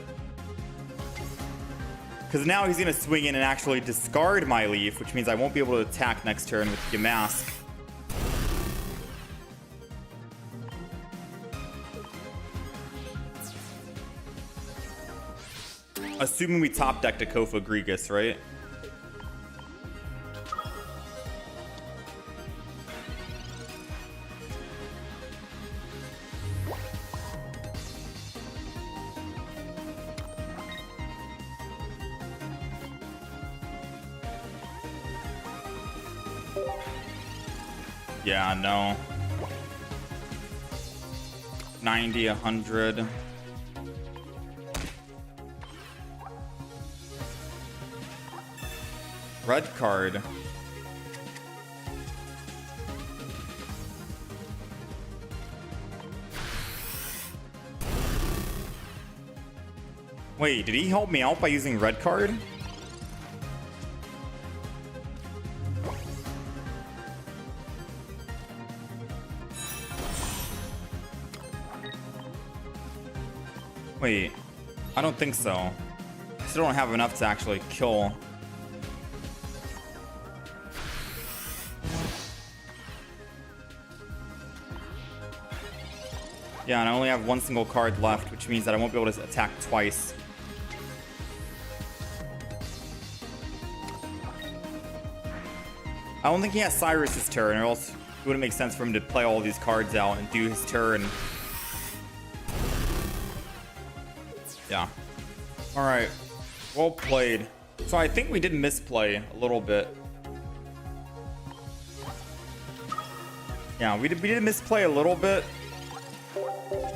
Because now he's going to swing in and actually discard my Leaf, which means I won't be able to attack next turn with Yamask. Assuming we top decked a Kofa Grygus, right? Yeah, no. 90, 100. Red card. Wait, did he help me out by using red card? Wait, I don't think so. I still don't have enough to actually kill. Yeah, and I only have one single card left, which means that I won't be able to attack twice. I don't think he has Cyrus's turn, or else it wouldn't make sense for him to play all these cards out and do his turn. Yeah. Alright. Well played. So I think we did misplay a little bit. Yeah, we did misplay a little bit.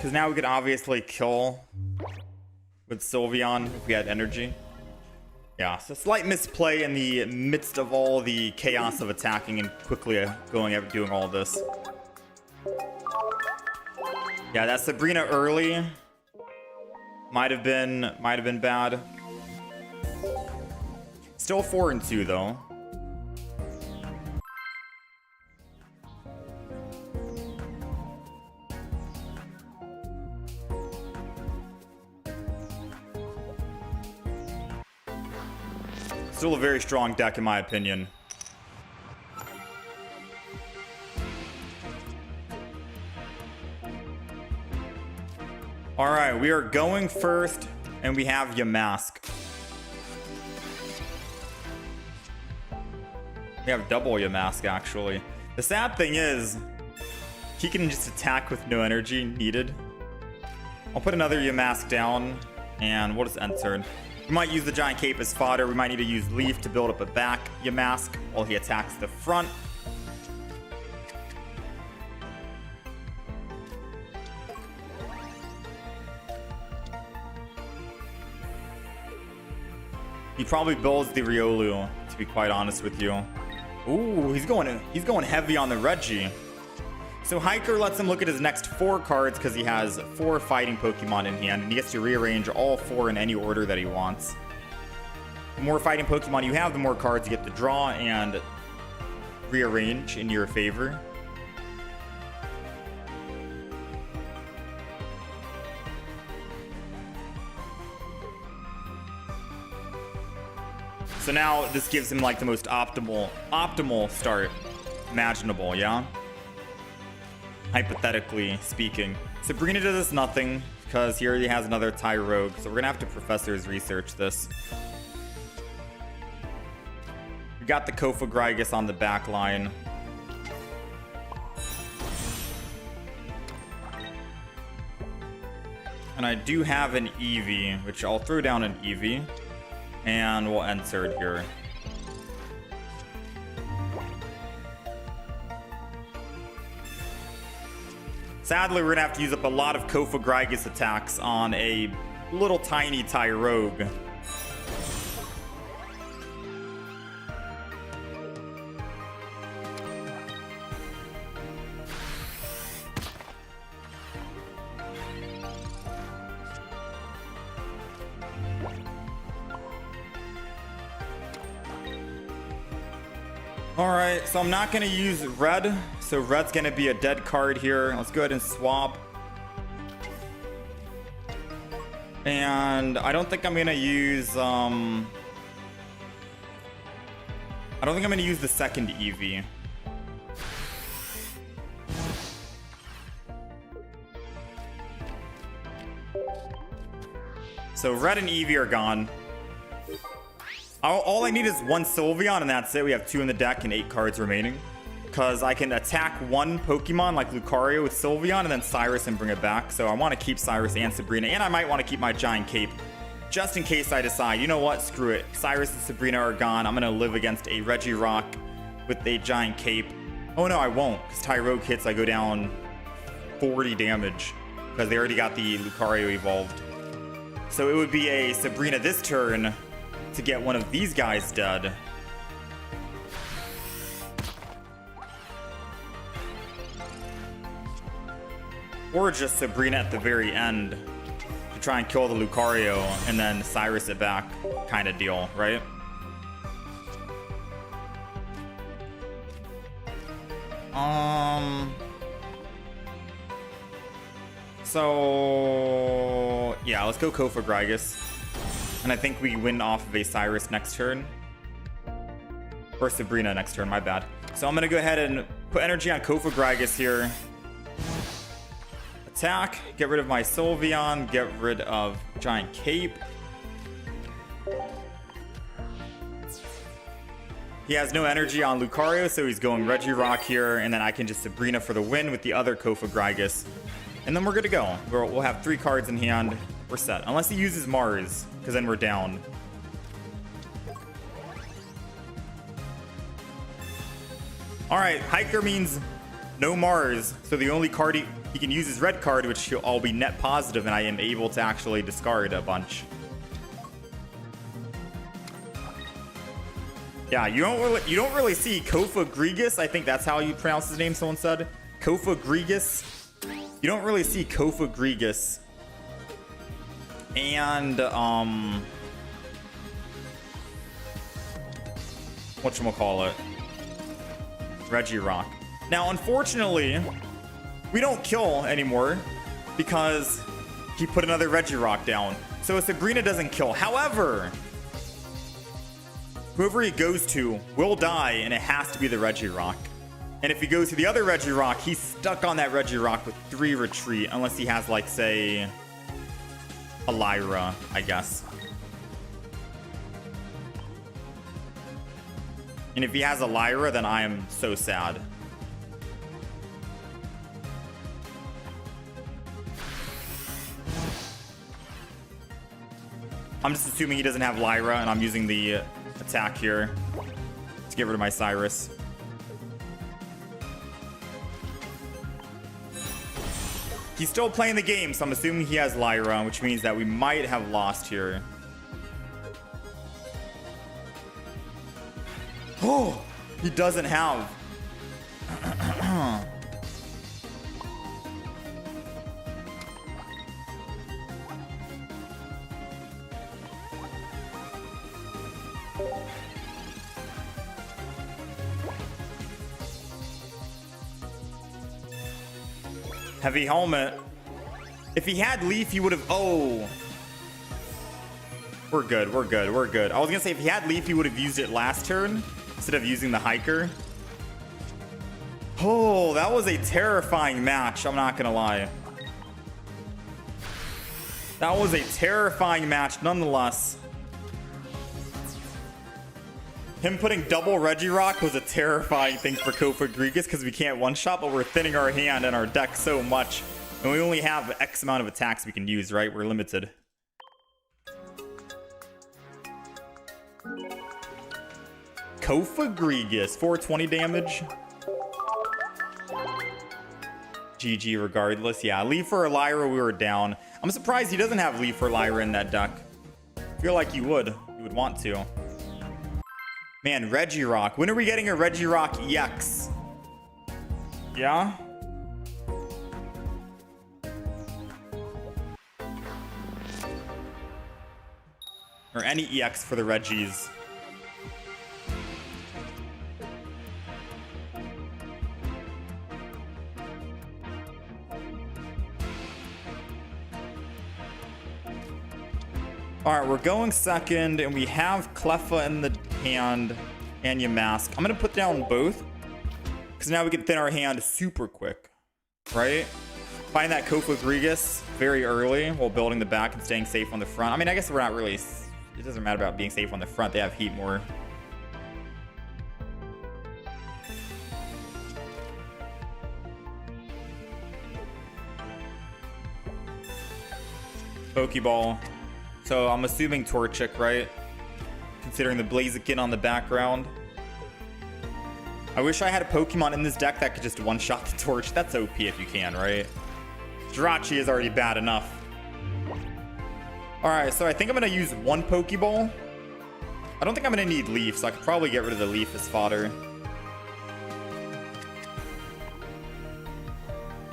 Because now we could obviously kill with Sylveon if we had energy. Yeah, so slight misplay in the midst of all the chaos of attacking and quickly doing all this. Yeah, that Sabrina early might have been bad. Still 4-2 though. Still a very strong deck in my opinion. All right, we are going first, and we have Yamask. We have double Yamask, actually. The sad thing is, he can just attack with no energy needed. I'll put another Yamask down, and we'll just end turn. We might use the Giant Cape as fodder. We might need to use Leaf to build up a back Yamask while he attacks the front. He probably builds the Riolu, to be quite honest with you. Ooh, he's going heavy on the Reggie. So Hiker lets him look at his next 4 cards because he has 4 fighting Pokemon in hand, and he gets to rearrange all 4 in any order that he wants. The more fighting Pokemon you have, the more cards you get to draw and rearrange in your favor. So now this gives him like the most optimal start imaginable, yeah? Hypothetically speaking. Sabrina does us nothing because he already has another Tyrogue, so we're gonna have to Professor's research this. We got the Kofagrigus on the back line. And I do have an Eevee, which I'll throw down an Eevee. And we'll end third here. Sadly, we're gonna have to use up a lot of Kofagrigus attacks on a little tiny Tyrogue. Alright, so I'm not going to use red. So red's going to be a dead card here. Let's go ahead and swap. And I don't think I'm going to use... I don't think I'm going to use the second Eevee. So red and Eevee are gone. All I need is 1 Sylveon, and that's it. We have 2 in the deck and 8 cards remaining. Because I can attack 1 Pokemon like Lucario with Sylveon and then Cyrus and bring it back. So I want to keep Cyrus and Sabrina, and I might want to keep my Giant Cape just in case I decide, you know what, screw it. Cyrus and Sabrina are gone. I'm going to live against a Regirock with a Giant Cape. Oh no, I won't, because Tyrogue hits, I go down 40 damage because they already got the Lucario evolved. So it would be a Sabrina this turn to get one of these guys dead. Or just Sabrina at the very end to try and kill the Lucario and then Cyrus it back kind of deal, right? So yeah, let's go Kofagrigus. And I think we win off of a Cyrus next turn. Or Sabrina next turn, my bad. So I'm going to go ahead and put energy on Kofagrigus here. Attack, get rid of my Sylveon, get rid of Giant Cape. He has no energy on Lucario, so he's going Regirock here, and then I can just Sabrina for the win with the other Kofagrigus. And then we're good to go. We'll have 3 cards in hand. We're set. Unless he uses Mars, because then we're down. Alright, Hiker means No Mars, so the only card he can use is red card, which I'll be net positive, and I am able to actually discard a bunch. Yeah, you don't really see Kofa Grigas. I think that's how you pronounce his name. Someone said Kofa Grigas. You don't really see Kofa Grigas. And whatchamacallit? Regirock. Now, unfortunately, we don't kill anymore because he put another Regirock down. So Sabrina doesn't kill. However, whoever he goes to will die, and it has to be the Regirock. And if he goes to the other Regirock, he's stuck on that Regirock with 3 retreat, unless he has, like, say, a Lyra, I guess. And if he has a Lyra, then I am so sad. I'm just assuming he doesn't have Lyra, and I'm using the attack here to get rid of my Cyrus. He's still playing the game, so I'm assuming he has Lyra, which means that we might have lost here. Oh, he doesn't have. Heavy helmet. If he had Leaf, he would have... Oh. We're good. We're good. We're good. I was going to say, if he had Leaf, he would have used it last turn instead of using the Hiker. Oh, that was a terrifying match. I'm not going to lie. That was a terrifying match nonetheless. Him putting double Regirock was a terrifying thing for Kofa Grigas because we can't one-shot, but we're thinning our hand and our deck so much. And we only have X amount of attacks we can use, right? We're limited. Kofa Grigas, 420 damage. GG regardless. Yeah, Leaf or Lyra, we were down. I'm surprised he doesn't have Leaf or Lyra in that deck. I feel like you would want to. Man, Regirock. When are we getting a Regirock EX? Yeah? Or any EX for the Regis. Alright, we're going second, and we have Cleffa in the hand and Yamask. I'm going to put down both, because now we can thin our hand super quick, right? Find that Kofa Grigas very early while building the back and staying safe on the front. I mean, I guess we're not really... It doesn't matter about being safe on the front. They have heat more. Pokeball. So I'm assuming Torchic, right? Considering the Blaziken on the background. I wish I had a Pokemon in this deck that could just one-shot the Torch. That's OP if you can, right? Jirachi is already bad enough. Alright, so I think I'm going to use one Pokeball. I don't think I'm going to need Leaf, so I could probably get rid of the Leaf as fodder.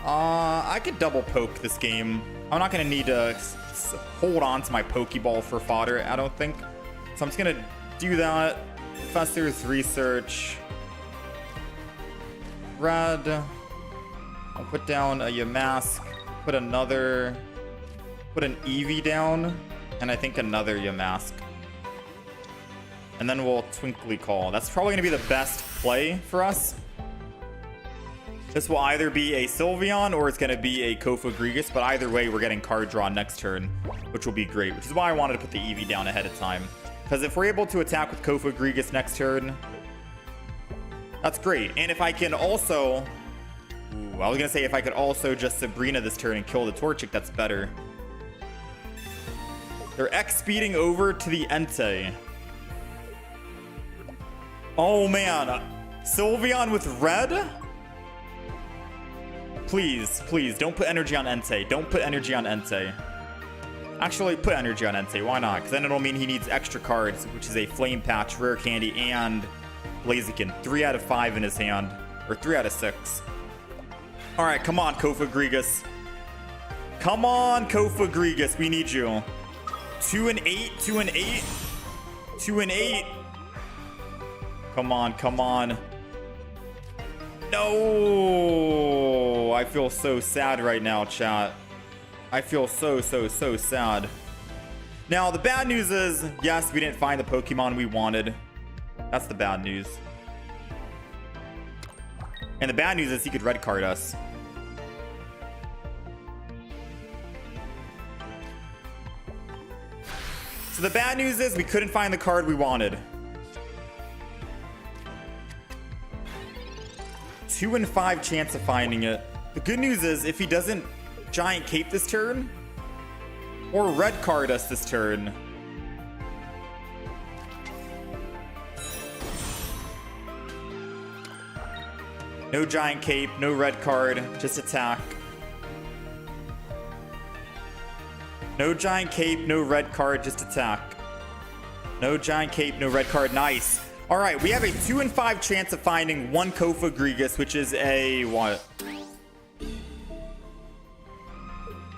I could double poke this game. I'm not going to need to hold on to my Pokeball for fodder, I don't think. So I'm just going to do that. Professor's Research. Red. I'll put down a Yamask. Put an Eevee down. And I think another Yamask. And then we'll Twinkly Call. That's probably going to be the best play for us. This will either be a Sylveon or it's going to be a Kofa Grigas, but either way, we're getting card draw next turn, which will be great, which is why I wanted to put the Eevee down ahead of time. Because if we're able to attack with Kofa Grigas next turn, that's great. And if I can also... Ooh, I was going to say if I could also just Sabrina this turn and kill the Torchic, that's better. They're X-speeding over to the Entei. Oh, man. Sylveon with red? Please, please, don't put energy on Entei. Don't put energy on Entei. Actually, put energy on Entei. Why not? Because then it'll mean he needs extra cards, which is a Flame Patch, Rare Candy, and Blaziken. 3 out of 5 in his hand. Or 3 out of 6. Alright, come on, Kofa Grigas. Come on, Kofa Grigas. We need you. 2 and 8. 2 and 8. 2 and 8. Come on, come on. No! I feel so sad right now, chat. I feel so sad. Now, the bad news is, yes, we didn't find the Pokemon we wanted. That's the bad news. And the bad news is he could red card us. So the bad news is we couldn't find the card we wanted. 2 and 5 chance of finding it. The good news is if he doesn't Giant Cape this turn or red card us this turn, no Giant Cape, no red card, just attack. No Giant Cape, no red card, just attack. No Giant Cape, no red card. Nice. All right, we have a 2 and 5 chance of finding 1 Kofa Grigas, which is a what?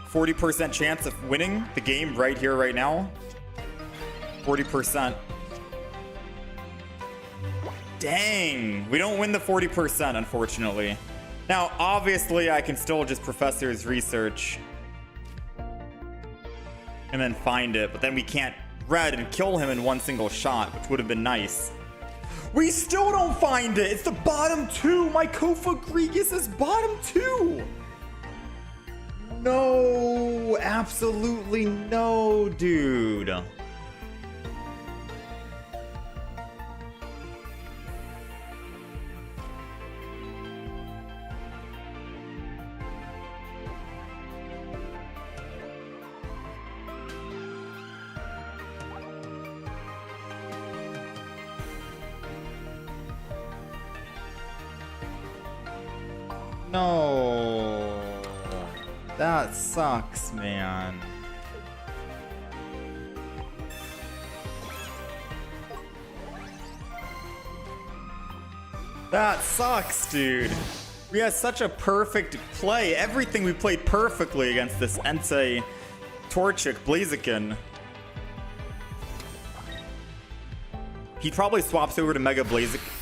40% chance of winning the game right here, right now. 40%. Dang, we don't win the 40%, unfortunately. Now, obviously, I can still just Professor's Research and then find it, but then we can't red and kill him in one single shot, which would have been nice. We still don't find it. It's the bottom 2. My Kofa Grigas is bottom 2. No, absolutely no, dude. No, that sucks, man. That sucks, dude. We had such a perfect play. Everything we played perfectly against this Entei, Torchic, Blaziken. He probably swaps over to Mega Blaziken.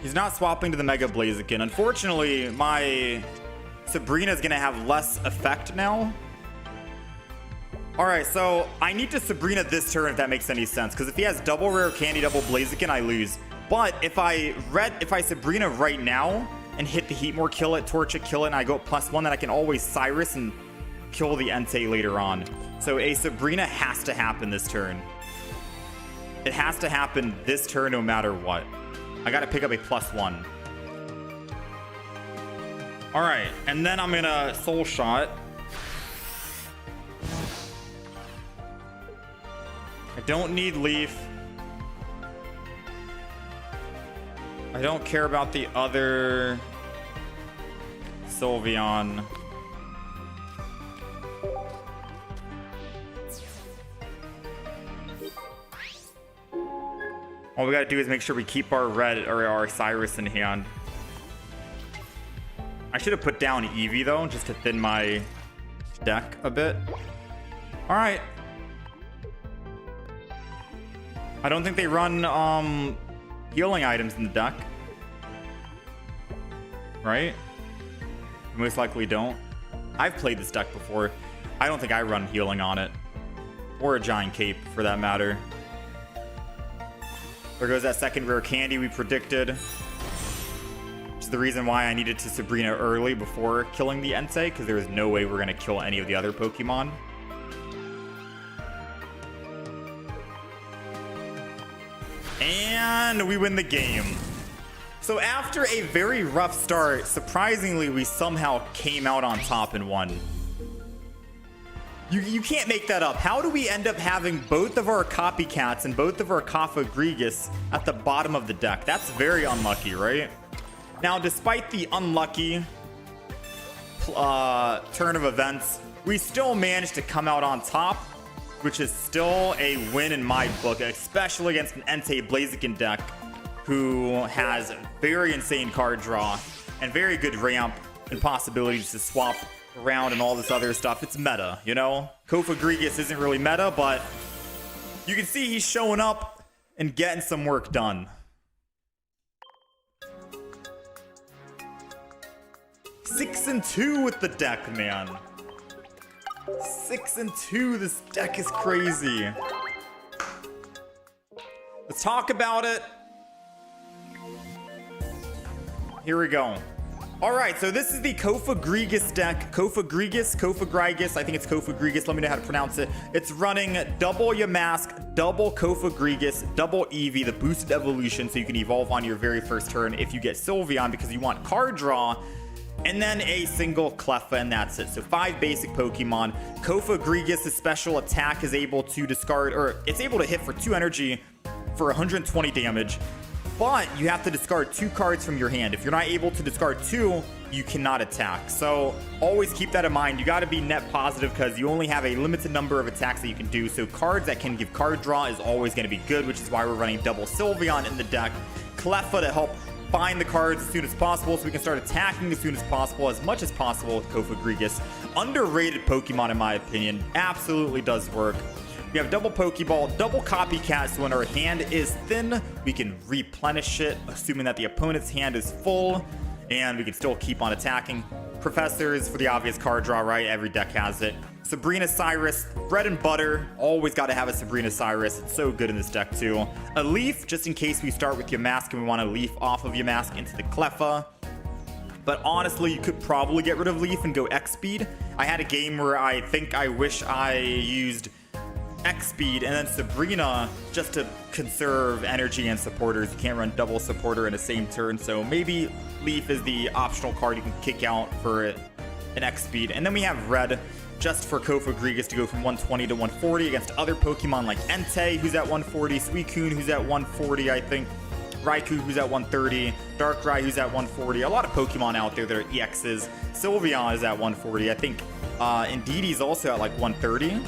He's not swapping to the Mega Blaziken. Unfortunately, my Sabrina is going to have less effect now. Alright, so I need to Sabrina this turn if that makes any sense. Because if he has double Rare Candy, double Blaziken, I lose. But if I Sabrina right now and hit the Heatmore, kill it, Torchic, kill it, and I go +1, then I can always Cyrus and kill the Entei later on. So a Sabrina has to happen this turn. It has to happen this turn no matter what. I gotta pick up a +1. Alright, and then I'm gonna Soul Shot. I don't need Leaf. I don't care about the other Sylveon. All we gotta do is make sure we keep our red or our Cyrus in hand. I should have put down Eevee though, just to thin my deck a bit. All right. I don't think they run healing items in the deck, right? Most likely don't. I've played this deck before. I don't think I run healing on it, or a Giant Cape for that matter. There goes that second Rare Candy we predicted. Which is the reason why I needed to Sabrina early before killing the Entei, because there was no way we're going to kill any of the other Pokemon. And we win the game. So after a very rough start, surprisingly, we somehow came out on top and won. You can't make that up. How do we end up having both of our copycats and both of our Kofa Grigas at the bottom of the deck? That's very unlucky, right? Now, despite the unlucky turn of events, we still managed to come out on top, which is still a win in my book, especially against an Entei Blaziken deck who has very insane card draw and very good ramp and possibilities to swap around and all this other stuff. It's meta, you know? Kofa Grigus isn't really meta, but you can see he's showing up and getting some work done. 6-2 with the deck, man. 6-2. This deck is crazy. Let's talk about it. Here we go. All right, so this is the Kofa Grigus deck. Kofa Grigus. I think it's Kofa Grigus. Let me know how to pronounce it. It's running double Yamask, double Kofa Grigus, double Eevee, the boosted evolution, so you can evolve on your very first turn if you get Sylveon because you want card draw, and then a single Cleffa, and that's it. So 5 basic Pokemon. Kofa Grigus' special attack is able to discard, or it's able to hit for 2 energy for 120 damage. But you have to discard 2 cards from your hand. If you're not able to discard 2, you cannot attack. So always keep that in mind. You got to be net positive because you only have a limited number of attacks that you can do. So cards that can give card draw is always going to be good, which is why we're running double Sylveon in the deck. Cleffa to help find the cards as soon as possible so we can start attacking as soon as possible, as much as possible with Kofa Grigus. Underrated Pokemon in my opinion. Absolutely does work. We have double Pokeball, double Copycat, so when our hand is thin, we can replenish it, assuming that the opponent's hand is full, and we can still keep on attacking. Professors for the obvious card draw, right? Every deck has it. Sabrina Cyrus, bread and butter. Always got to have a Sabrina Cyrus. It's so good in this deck, too. A Leaf, just in case we start with Yamask and we want to Leaf off of Yamask into the Cleffa. But honestly, you could probably get rid of Leaf and go X-Speed. I had a game where I think I wish I used X-Speed and then Sabrina just to conserve energy and supporters. You can't run double supporter in the same turn, so maybe Leaf is the optional card you can kick out for an X-Speed. And then we have Red, just for Kofa Grigus to go from 120 to 140 against other Pokemon like Entei, who's at 140, Suicune, who's at 140, I think, Raikou, who's at 130, Darkrai, who's at 140. A lot of Pokemon out there that are EXs. Sylveon is at 140. I think Indeedee also at like 130.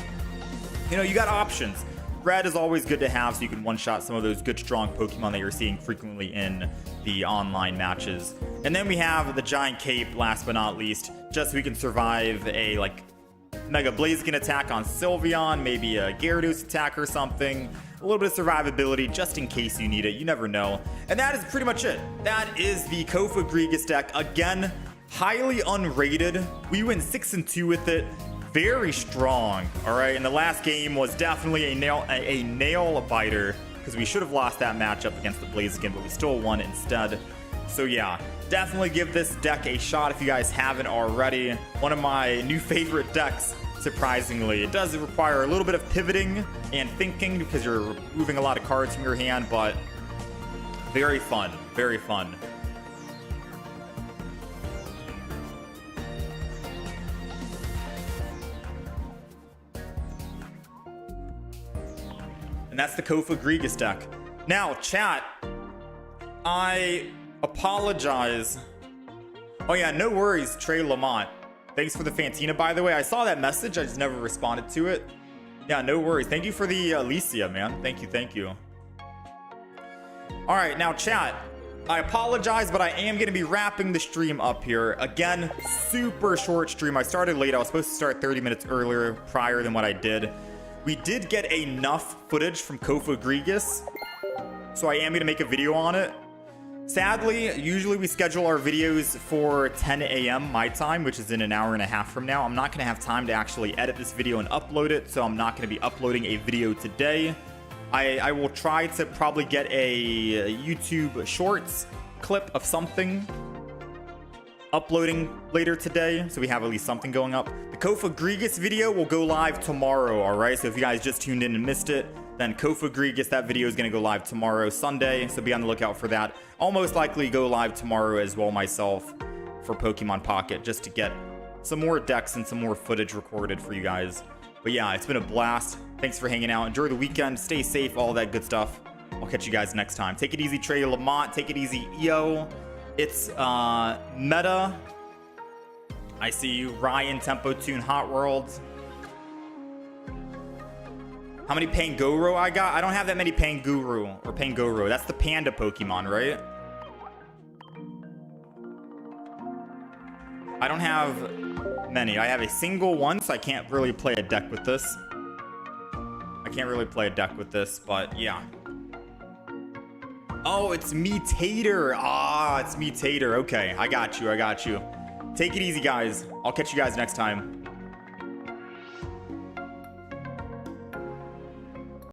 You know, you got options. Red is always good to have so you can one-shot some of those good, strong Pokemon that you're seeing frequently in the online matches. And then we have the Giant Cape, last but not least, just so we can survive a, like, Mega Blaziken attack on Sylveon, maybe a Gyarados attack or something. A little bit of survivability just in case you need it. You never know. And that is pretty much it. That is the Kofa Grigus deck. Again, highly unrated. We went 6-2 with it. Very strong, all right? And the last game was definitely a nail biter because we should have lost that matchup against the Blaziken, but we still won instead. So yeah, definitely give this deck a shot if you guys haven't already. One of my new favorite decks, surprisingly. It does require a little bit of pivoting and thinking because you're moving a lot of cards from your hand, but very fun, very fun. And that's the Kofa Grigus deck. Now, chat, I apologize. Oh yeah, no worries, Trey Lamont. Thanks for the Fantina, by the way. I saw that message, I just never responded to it. Yeah, no worries. Thank you for the Alicia, man. Thank you, thank you. All right, now chat, I apologize, but I am going to be wrapping the stream up here. Again, super short stream. I started late. I was supposed to start 30 minutes earlier, prior than what I did. We did get enough footage from Kofa Grigus, so I am going to make a video on it. Sadly, usually we schedule our videos for 10 a.m. my time, which is in an hour and a half from now. I'm not going to have time to actually edit this video and upload it, so I'm not going to be uploading a video today. I will try to probably get a YouTube Shorts clip of something uploading later today, so we have at least something going up. The Kofa Grigus video will go live tomorrow, alright? So if you guys just tuned in and missed it, then Kofa Grigus, that video is going to go live tomorrow, Sunday, so be on the lookout for that. I'll most likely go live tomorrow as well myself for Pokemon Pocket, just to get some more decks and some more footage recorded for you guys. But yeah, it's been a blast. Thanks for hanging out. Enjoy the weekend. Stay safe, all that good stuff. I'll catch you guys next time. Take it easy, Trey Lamont. Take it easy, EO. It's Meta. I see you, Ryan, Tempo Tune, Hot World. How many Pangoro I got? I don't have that many Panguru or Pangoro. That's the panda Pokemon, right? I don't have many. I have a single one, so I can't really play a deck with this. I can't really play a deck with this, but yeah. Oh, it's me, Tater. Ah, it's me, Tater. Okay, I got you. I got you. Take it easy, guys. I'll catch you guys next time.